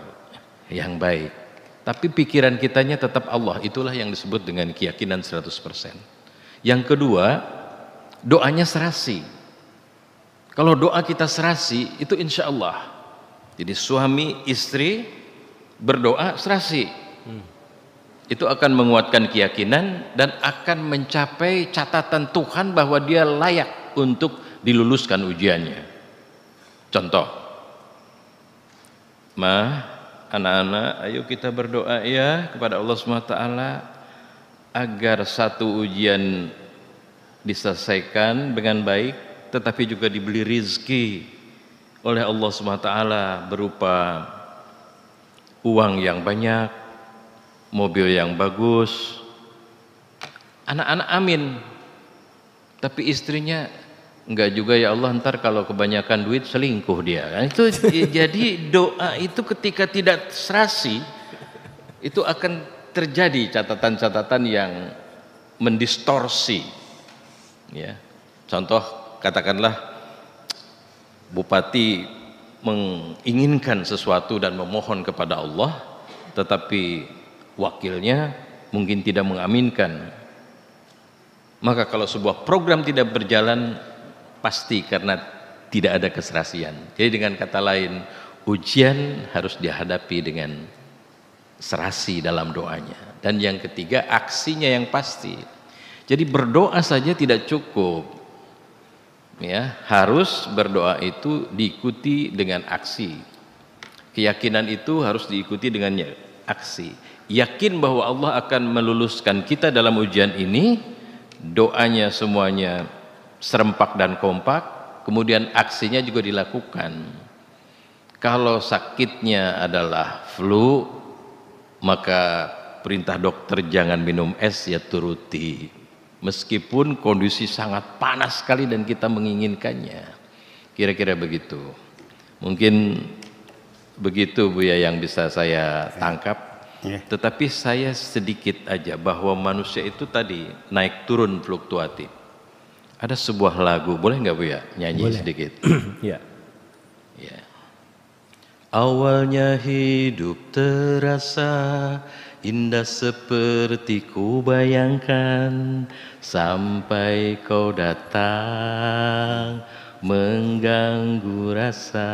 yang baik, tapi pikiran kitanya tetap Allah. Itulah yang disebut dengan keyakinan 100%. Yang kedua, doanya serasi. Kalau doa kita serasi, itu insya Allah. Jadi suami istri berdoa serasi, itu akan menguatkan keyakinan dan akan mencapai catatan Tuhan bahwa dia layak untuk diluluskan ujiannya. Contoh, Ma, anak-anak, ayo kita berdoa ya kepada Allah SWT agar satu ujian diselesaikan dengan baik, tetapi juga diberi rizki oleh Allah SWT berupa uang yang banyak, mobil yang bagus. Anak-anak amin, tapi istrinya enggak juga, ya Allah ntar kalau kebanyakan duit selingkuh dia kan. Itu jadi doa itu ketika tidak serasi itu akan terjadi catatan-catatan yang mendistorsi ya. Contoh katakanlah bupati menginginkan sesuatu dan memohon kepada Allah, tetapi wakilnya mungkin tidak mengaminkan. Maka kalau sebuah program tidak berjalan, pasti karena tidak ada keserasian. Jadi dengan kata lain, ujian harus dihadapi dengan serasi dalam doanya. Dan yang ketiga, aksinya yang pasti. Jadi berdoa saja tidak cukup. Ya, harus berdoa itu diikuti dengan aksi. Keyakinan itu harus diikuti dengan aksi. Yakin bahwa Allah akan meluluskan kita dalam ujian ini, doanya semuanya serempak dan kompak, kemudian aksinya juga dilakukan. Kalau sakitnya adalah flu, maka perintah dokter jangan minum es, ya turuti. Meskipun kondisi sangat panas sekali dan kita menginginkannya. Kira-kira begitu. Mungkin begitu Buya yang bisa saya tangkap. Tetapi saya sedikit aja bahwa manusia itu tadi naik turun fluktuatif. Ada sebuah lagu, boleh nggak Buya nyanyi sedikit? Ya. Ya. Awalnya hidup terasa indah seperti ku bayangkan, sampai kau datang mengganggu rasa.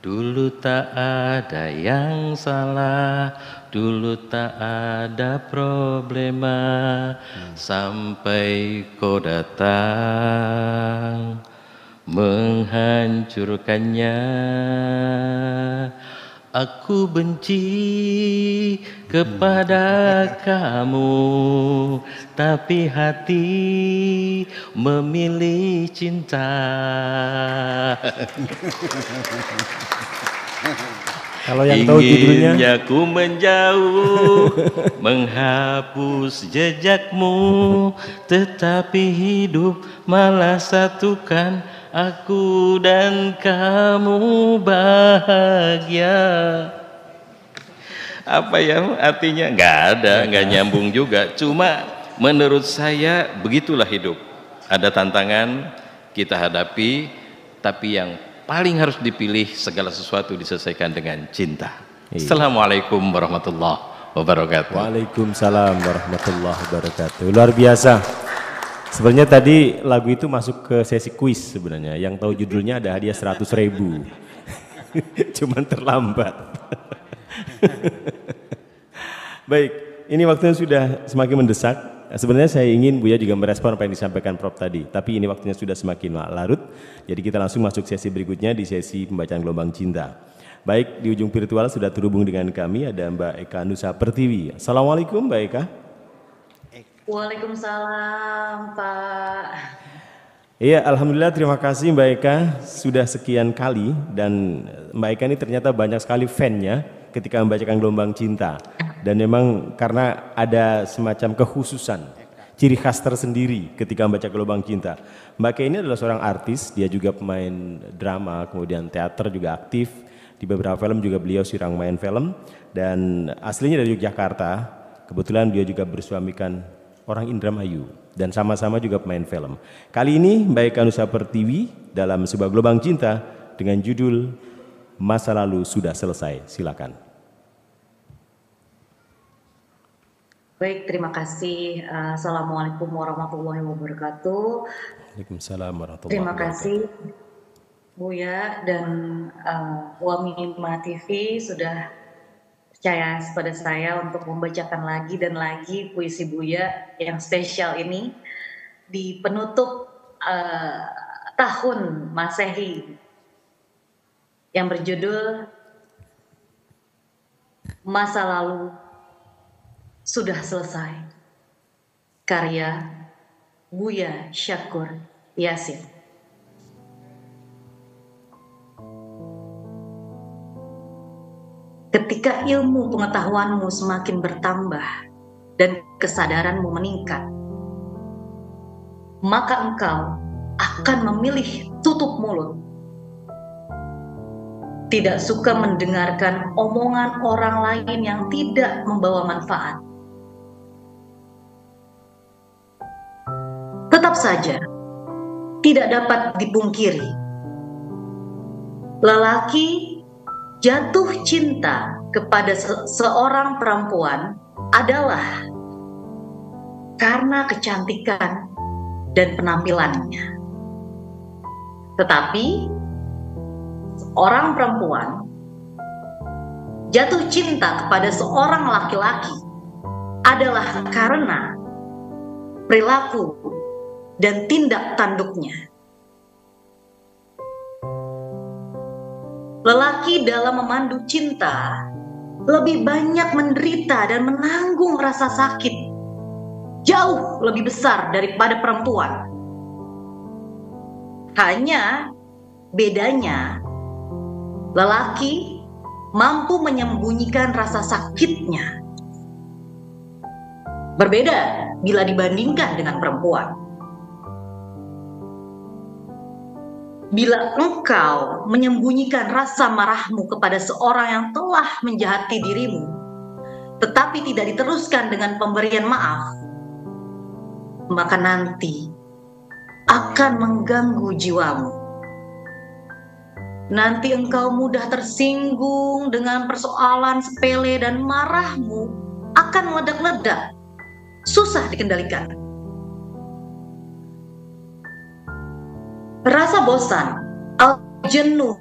Dulu tak ada yang salah, dulu tak ada problema, sampai kau datang menghancurkannya. Aku benci kepada kamu, tapi hati memilih cinta. Kalau yang tahu judulnya, inginnya ku menjauh, menghapus jejakmu, tetapi hidup malah satukan aku dan kamu bahagia. Apa ya artinya? Nggak ada, nggak nyambung juga. Cuma menurut saya begitulah hidup. Ada tantangan kita hadapi, tapi yang paling harus dipilih segala sesuatu diselesaikan dengan cinta. Assalamualaikum warahmatullahi wabarakatuh. Waalaikumsalam warahmatullahi wabarakatuh. Luar biasa. Sebenarnya tadi lagu itu masuk ke sesi kuis sebenarnya. Yang tahu judulnya ada hadiah 100.000. Cuman terlambat. Baik, ini waktunya sudah semakin mendesak. Sebenarnya saya ingin Buya juga merespon apa yang disampaikan Prof tadi. Tapi ini waktunya sudah semakin larut. Jadi kita langsung masuk sesi berikutnya di sesi pembacaan gelombang cinta. Baik, di ujung virtual sudah terhubung dengan kami ada Mbak Eka Nusa Pertiwi. Assalamualaikum Mbak Eka. Waalaikumsalam Pak. Iya, alhamdulillah, terima kasih Mbak Eka sudah sekian kali, dan Mbak Eka ini ternyata banyak sekali fan-nya ketika membacakan gelombang cinta, dan memang karena ada semacam kekhususan, ciri khas tersendiri ketika membaca gelombang cinta. Mbak Eka ini adalah seorang artis, dia juga pemain drama, kemudian teater juga aktif, di beberapa film juga beliau sirang main film, dan aslinya dari Yogyakarta. Kebetulan dia juga bersuamikan orang Indramayu dan sama-sama juga pemain film. Kali ini Mbak Eka Nusa Pertiwi dalam sebuah gelombang cinta dengan judul Masa Lalu Sudah Selesai. Silakan. Baik, terima kasih. Assalamualaikum warahmatullahi wabarakatuh. Waalaikumsalam warahmatullahi Terima wabarakatuh. kasih Buya dan Wamima TV sudah percaya kepada saya untuk membacakan lagi dan lagi puisi Buya yang spesial ini di penutup tahun Masehi yang berjudul Masa lalu sudah selesai. Karya Buya Syakur Yasin. Ketika ilmu pengetahuanmu semakin bertambah dan kesadaranmu meningkat, maka engkau akan memilih tutup mulut. Tidak suka mendengarkan omongan orang lain yang tidak membawa manfaat. Tetap saja, tidak dapat dipungkiri, lelaki jatuh cinta kepada seorang perempuan adalah karena kecantikan dan penampilannya. Tetapi seorang perempuan jatuh cinta kepada seorang laki-laki adalah karena perilaku dan tindak tanduknya. Lelaki dalam memandu cinta lebih banyak menderita dan menanggung rasa sakit jauh lebih besar daripada perempuan. Hanya bedanya, lelaki mampu menyembunyikan rasa sakitnya. Berbeda bila dibandingkan dengan perempuan. Bila engkau menyembunyikan rasa marahmu kepada seorang yang telah menjahati dirimu, tetapi tidak diteruskan dengan pemberian maaf, maka nanti akan mengganggu jiwamu. Nanti engkau mudah tersinggung dengan persoalan sepele dan marahmu akan meledak-ledak, susah dikendalikan. Rasa bosan atau jenuh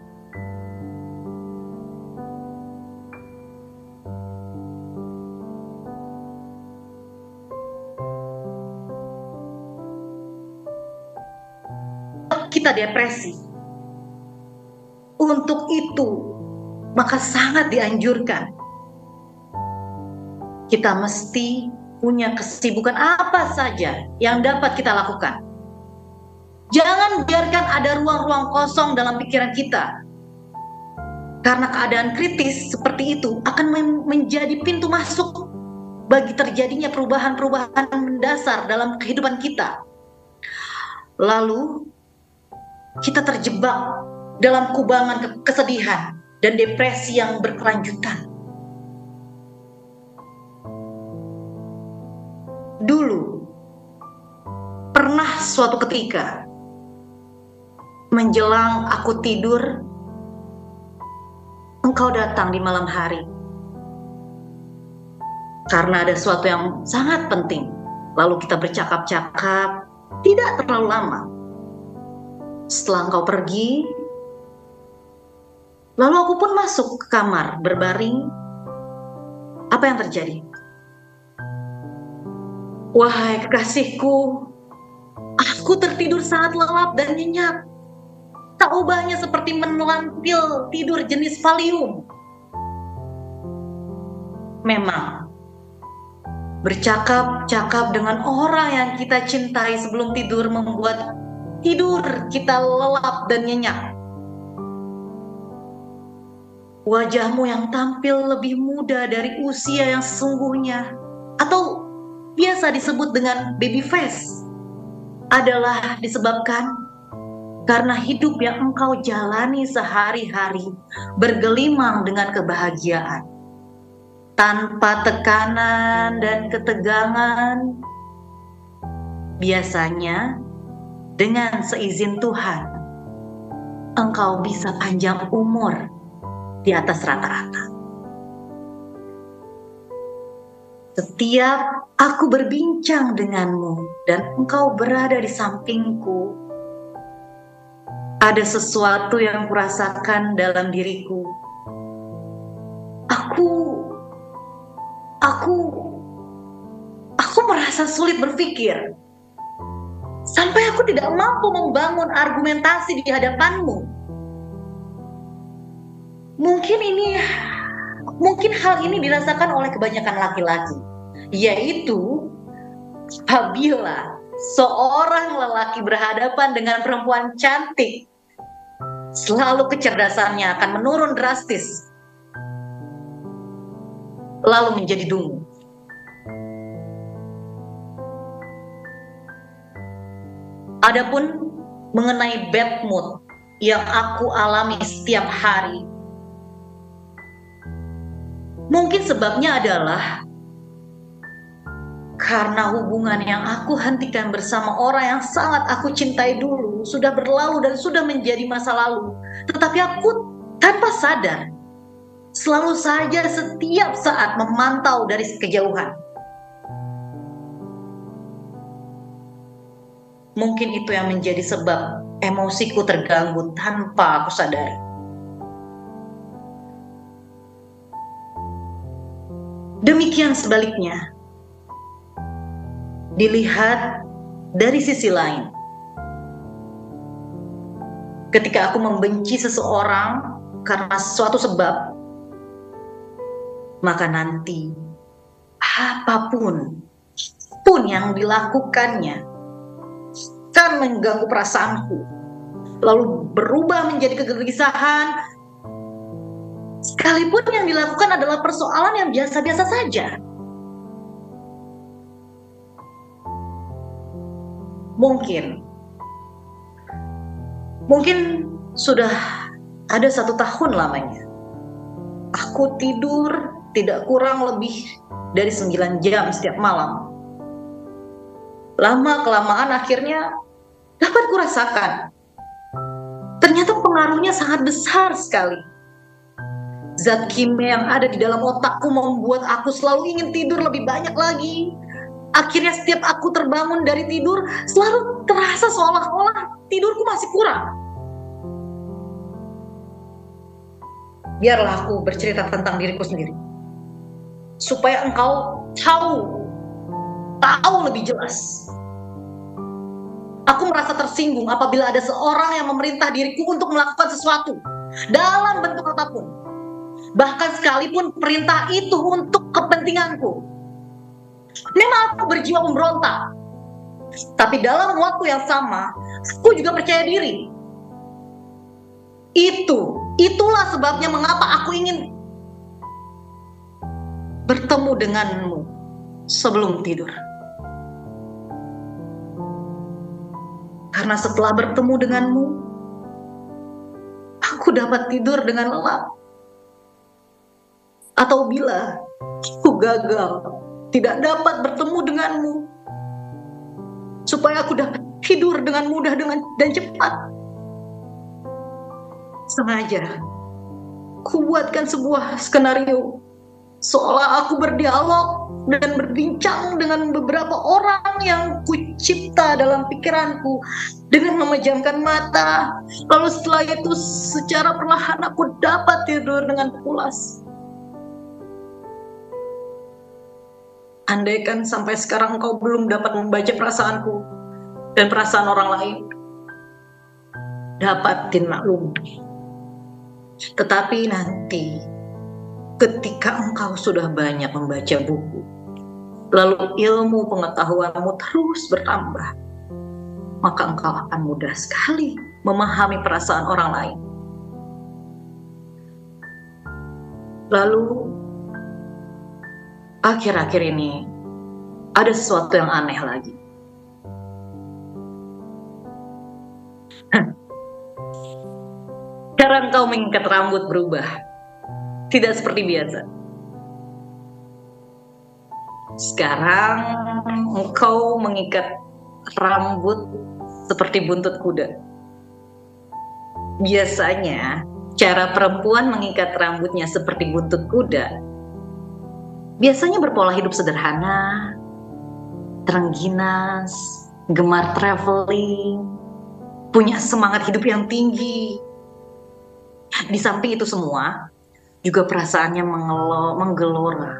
kita depresi. Untuk itu, maka sangat dianjurkan kita mesti punya kesibukan apa saja yang dapat kita lakukan. Jangan biarkan ada ruang-ruang kosong dalam pikiran kita. Karena keadaan kritis seperti itu akan menjadi pintu masuk bagi terjadinya perubahan-perubahan mendasar dalam kehidupan kita. Lalu kita terjebak dalam kubangan kesedihan dan depresi yang berkelanjutan. Dulu, pernah suatu ketika, menjelang aku tidur, engkau datang di malam hari. Karena ada sesuatu yang sangat penting. Lalu kita bercakap-cakap, tidak terlalu lama. Setelah engkau pergi, lalu aku pun masuk ke kamar, berbaring. Apa yang terjadi? Wahai kekasihku, aku tertidur sangat lelap dan nyenyak. Tak ubahnya seperti menelantil tidur jenis Valium. Memang, bercakap-cakap dengan orang yang kita cintai sebelum tidur membuat tidur kita lelap dan nyenyak. Wajahmu yang tampil lebih muda dari usia yang sesungguhnya, atau biasa disebut dengan baby face, adalah disebabkan karena hidup yang engkau jalani sehari-hari bergelimang dengan kebahagiaan, tanpa tekanan dan ketegangan. Biasanya, dengan seizin Tuhan, engkau bisa panjang umur di atas rata-rata. Setiap aku berbincang denganmu dan engkau berada di sampingku, ada sesuatu yang kurasakan dalam diriku. Aku merasa sulit berpikir. Sampai aku tidak mampu membangun argumentasi di hadapanmu. Mungkin ini Mungkin hal ini dirasakan oleh kebanyakan laki-laki, yaitu apabila seorang lelaki berhadapan dengan perempuan cantik, selalu kecerdasannya akan menurun drastis, lalu menjadi dungu. Adapun mengenai bad mood yang aku alami setiap hari, mungkin sebabnya adalah karena hubungan yang aku hentikan bersama orang yang sangat aku cintai dulu sudah berlalu dan sudah menjadi masa lalu. Tetapi aku tanpa sadar selalu saja setiap saat memantau dari kejauhan. Mungkin itu yang menjadi sebab emosiku terganggu tanpa aku sadari. Demikian sebaliknya, dilihat dari sisi lain. Ketika aku membenci seseorang karena suatu sebab, maka nanti apapun yang dilakukannya akan mengganggu perasaanku, lalu berubah menjadi kegelisahan, sekalipun yang dilakukan adalah persoalan yang biasa-biasa saja. Mungkin sudah ada 1 tahun lamanya aku tidur tidak kurang lebih dari 9 jam setiap malam. Lama-kelamaan akhirnya dapat kurasakan, ternyata pengaruhnya sangat besar sekali. Zat kimia yang ada di dalam otakku membuat aku selalu ingin tidur lebih banyak lagi. Akhirnya setiap aku terbangun dari tidur, selalu terasa seolah-olah tidurku masih kurang. Biarlah aku bercerita tentang diriku sendiri, supaya engkau tahu lebih jelas. Aku merasa tersinggung apabila ada seorang yang memerintah diriku untuk melakukan sesuatu dalam bentuk apapun. Bahkan sekalipun perintah itu untuk kepentinganku. Memang aku berjiwa memberontak, tapi dalam waktu yang sama, aku juga percaya diri. Itulah sebabnya mengapa aku ingin bertemu denganmu sebelum tidur. Karena setelah bertemu denganmu, aku dapat tidur dengan lelap. Atau bila aku gagal, tidak dapat bertemu denganmu, supaya aku dapat tidur dengan mudah dan cepat. Sengaja ku buatkan sebuah skenario seolah aku berdialog dan berbincang dengan beberapa orang yang kucipta dalam pikiranku dengan memejamkan mata. Lalu setelah itu secara perlahan aku dapat tidur dengan pulas. Andaikan sampai sekarang kau belum dapat membaca perasaanku dan perasaan orang lain, dapatin maklum. Tetapi nanti ketika engkau sudah banyak membaca buku, lalu ilmu pengetahuanmu terus bertambah, maka engkau akan mudah sekali memahami perasaan orang lain. Lalu akhir-akhir ini ada sesuatu yang aneh lagi. Cara engkau mengikat rambut berubah, tidak seperti biasa. Sekarang engkau mengikat rambut seperti buntut kuda. Biasanya cara perempuan mengikat rambutnya seperti buntut kuda biasanya berpola hidup sederhana, terengginas, gemar traveling, punya semangat hidup yang tinggi. Di samping itu semua, juga perasaannya menggelora,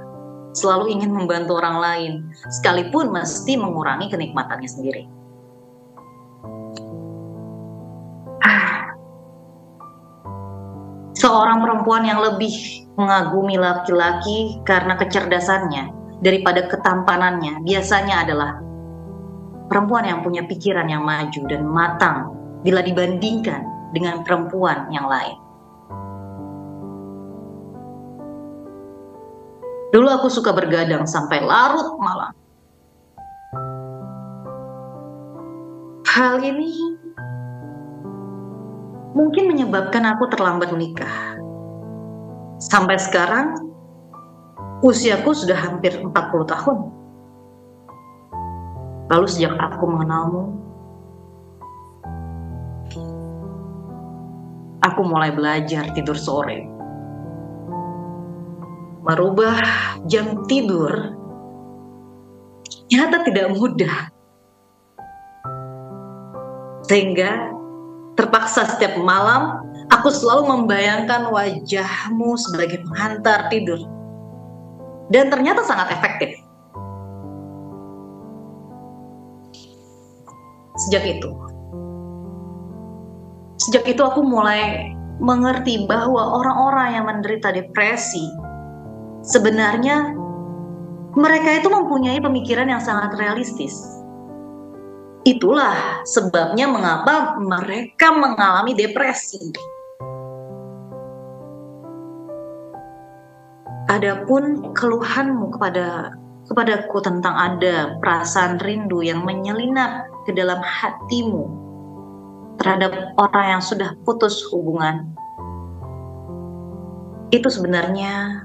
selalu ingin membantu orang lain, sekalipun mesti mengurangi kenikmatannya sendiri. Seorang perempuan yang lebih mengagumi laki-laki karena kecerdasannya daripada ketampanannya biasanya adalah perempuan yang punya pikiran yang maju dan matang bila dibandingkan dengan perempuan yang lain. Dulu aku suka bergadang sampai larut malam. Hal ini mungkin menyebabkan aku terlambat menikah. Sampai sekarang, usiaku sudah hampir 40 tahun. Lalu sejak aku mengenalmu, aku mulai belajar tidur sore. Merubah jam tidur ternyata tidak mudah. Sehingga terpaksa setiap malam aku selalu membayangkan wajahmu sebagai penghantar tidur. Dan ternyata sangat efektif. Sejak itu aku mulai mengerti bahwa orang-orang yang menderita depresi sebenarnya mereka itu mempunyai pemikiran yang sangat realistis. Itulah sebabnya mengapa mereka mengalami depresi. Adapun keluhanmu kepadaku tentang ada perasaan rindu yang menyelinap ke dalam hatimu terhadap orang yang sudah putus hubungan, itu sebenarnya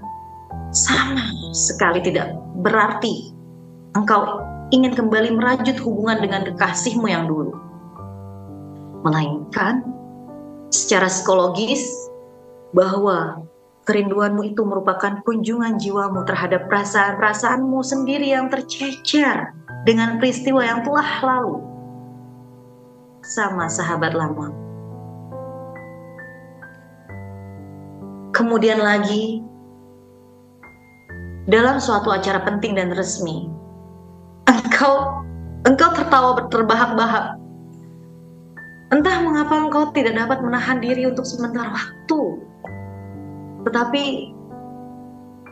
sama sekali tidak berarti engkau ingin kembali merajut hubungan dengan kekasihmu yang dulu. Melainkan secara psikologis bahwa kerinduanmu itu merupakan kunjungan jiwamu terhadap perasaan-perasaanmu sendiri yang tercecer dengan peristiwa yang telah lalu sama sahabat lama. Kemudian lagi, dalam suatu acara penting dan resmi, engkau tertawa terbahak-bahak. Entah mengapa engkau tidak dapat menahan diri untuk sementara waktu. Tetapi,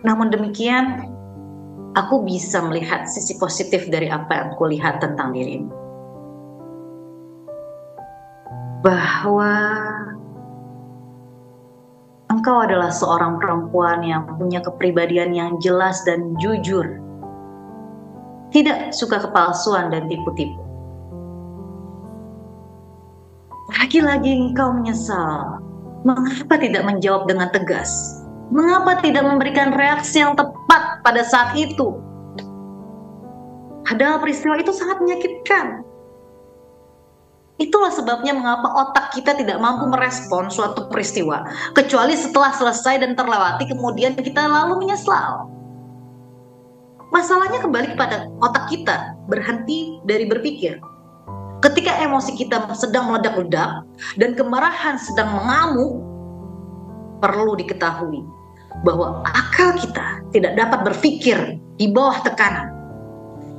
namun demikian, aku bisa melihat sisi positif dari apa yang aku lihat tentang dirimu. Bahwa engkau adalah seorang perempuan yang punya kepribadian yang jelas dan jujur. Tidak suka kepalsuan dan tipu-tipu. Lagi-lagi engkau menyesal. Mengapa tidak menjawab dengan tegas? Mengapa tidak memberikan reaksi yang tepat pada saat itu? Padahal peristiwa itu sangat menyakitkan. Itulah sebabnya mengapa otak kita tidak mampu merespon suatu peristiwa, kecuali setelah selesai dan terlewati, kemudian kita lalu menyesal. Masalahnya kembali kepada otak kita, berhenti dari berpikir. Ketika emosi kita sedang meledak-ledak dan kemarahan sedang mengamuk, perlu diketahui bahwa akal kita tidak dapat berpikir di bawah tekanan.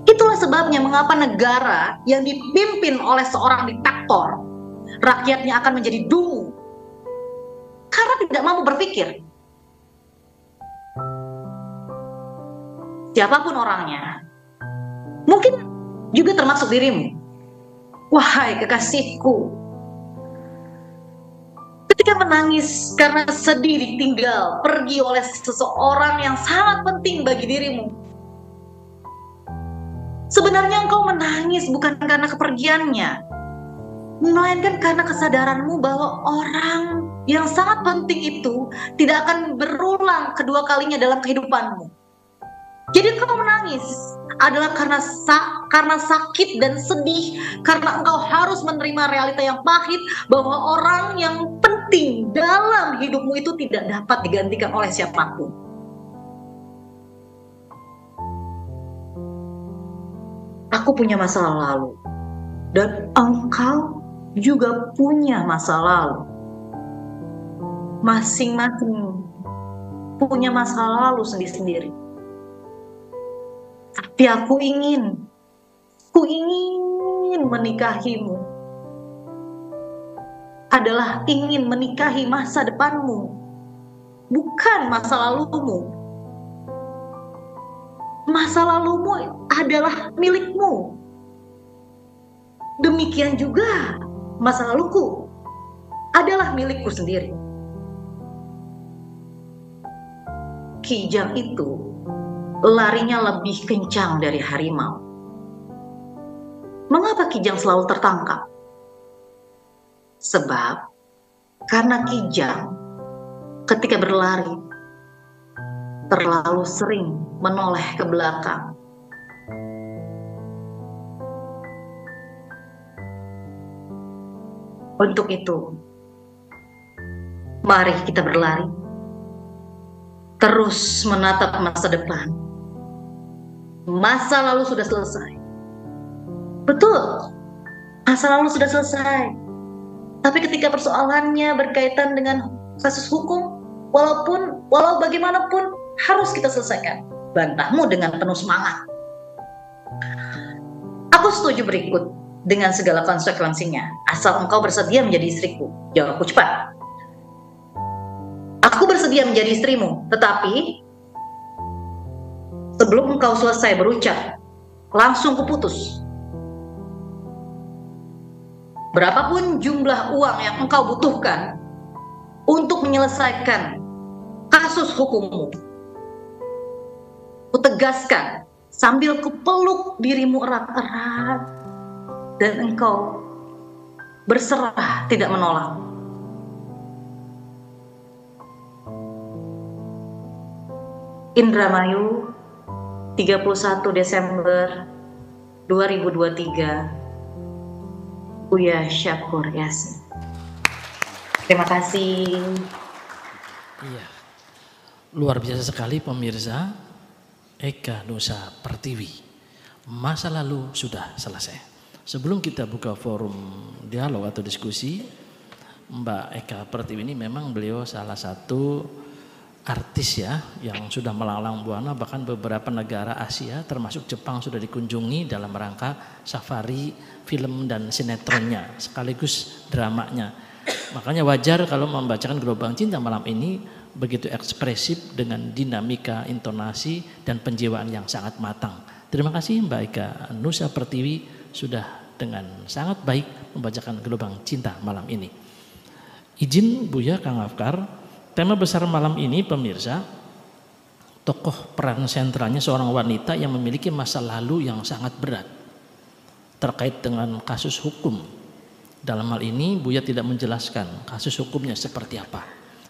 Itulah sebabnya mengapa negara yang dipimpin oleh seorang diktator, rakyatnya akan menjadi dungu karena tidak mampu berpikir. Siapapun orangnya, mungkin juga termasuk dirimu. Wahai kekasihku, ketika menangis karena sedih ditinggal pergi oleh seseorang yang sangat penting bagi dirimu, sebenarnya engkau menangis bukan karena kepergiannya, melainkan karena kesadaranmu bahwa orang yang sangat penting itu tidak akan berulang kedua kalinya dalam kehidupanmu. Jadi engkau menangis adalah karena sakit dan sedih, karena engkau harus menerima realita yang pahit bahwa orang yang penting dalam hidupmu itu tidak dapat digantikan oleh siapapun. Aku punya masa lalu, dan engkau juga punya masa lalu. Masing-masing punya masa lalu sendiri-sendiri. Tapi aku ingin menikahimu. Adalah ingin menikahi masa depanmu. bukan masa lalumu. Masa lalumu adalah milikmu. Demikian juga masa laluku adalah milikku sendiri. Kijang itu larinya lebih kencang dari harimau. Mengapa Kijang selalu tertangkap? Sebab karena Kijang ketika berlari terlalu sering menoleh ke belakang. Untuk itu, mari kita berlari, terus menatap masa depan. Masa lalu sudah selesai. Betul, masa lalu sudah selesai. Tapi ketika persoalannya berkaitan dengan kasus hukum, walau bagaimanapun harus kita selesaikan. Bantahmu dengan penuh semangat. Aku setuju berikut dengan segala konsekuensinya, asal engkau bersedia menjadi istriku. Jawabku cepat. Aku bersedia menjadi istrimu, tetapi sebelum engkau selesai berucap, langsung kuputus. Berapapun jumlah uang yang engkau butuhkan untuk menyelesaikan kasus hukummu, kutegaskan sambil kupeluk dirimu erat-erat dan engkau berserah tidak menolak. Indramayu, 31 Desember 2023, Buya Syakur Yasin. Terima kasih. Iya, luar biasa sekali pemirsa. Eka Nusa Pertiwi, masa lalu sudah selesai. Sebelum kita buka forum dialog atau diskusi, Mbak Eka Pertiwi ini memang beliau salah satu artis ya yang sudah melalang buana, bahkan beberapa negara Asia termasuk Jepang sudah dikunjungi dalam rangka safari film dan sinetronnya sekaligus dramanya. Makanya wajar kalau membacakan Gelombang Cinta malam ini begitu ekspresif dengan dinamika, intonasi dan penjiwaan yang sangat matang. Terima kasih Mbak Eka Nusa Pertiwi sudah dengan sangat baik membacakan Gelombang Cinta malam ini. Izin Buya Kang Afkar, tema besar malam ini pemirsa, tokoh peran sentralnya seorang wanita yang memiliki masa lalu yang sangat berat terkait dengan kasus hukum. Dalam hal ini Buya tidak menjelaskan kasus hukumnya seperti apa.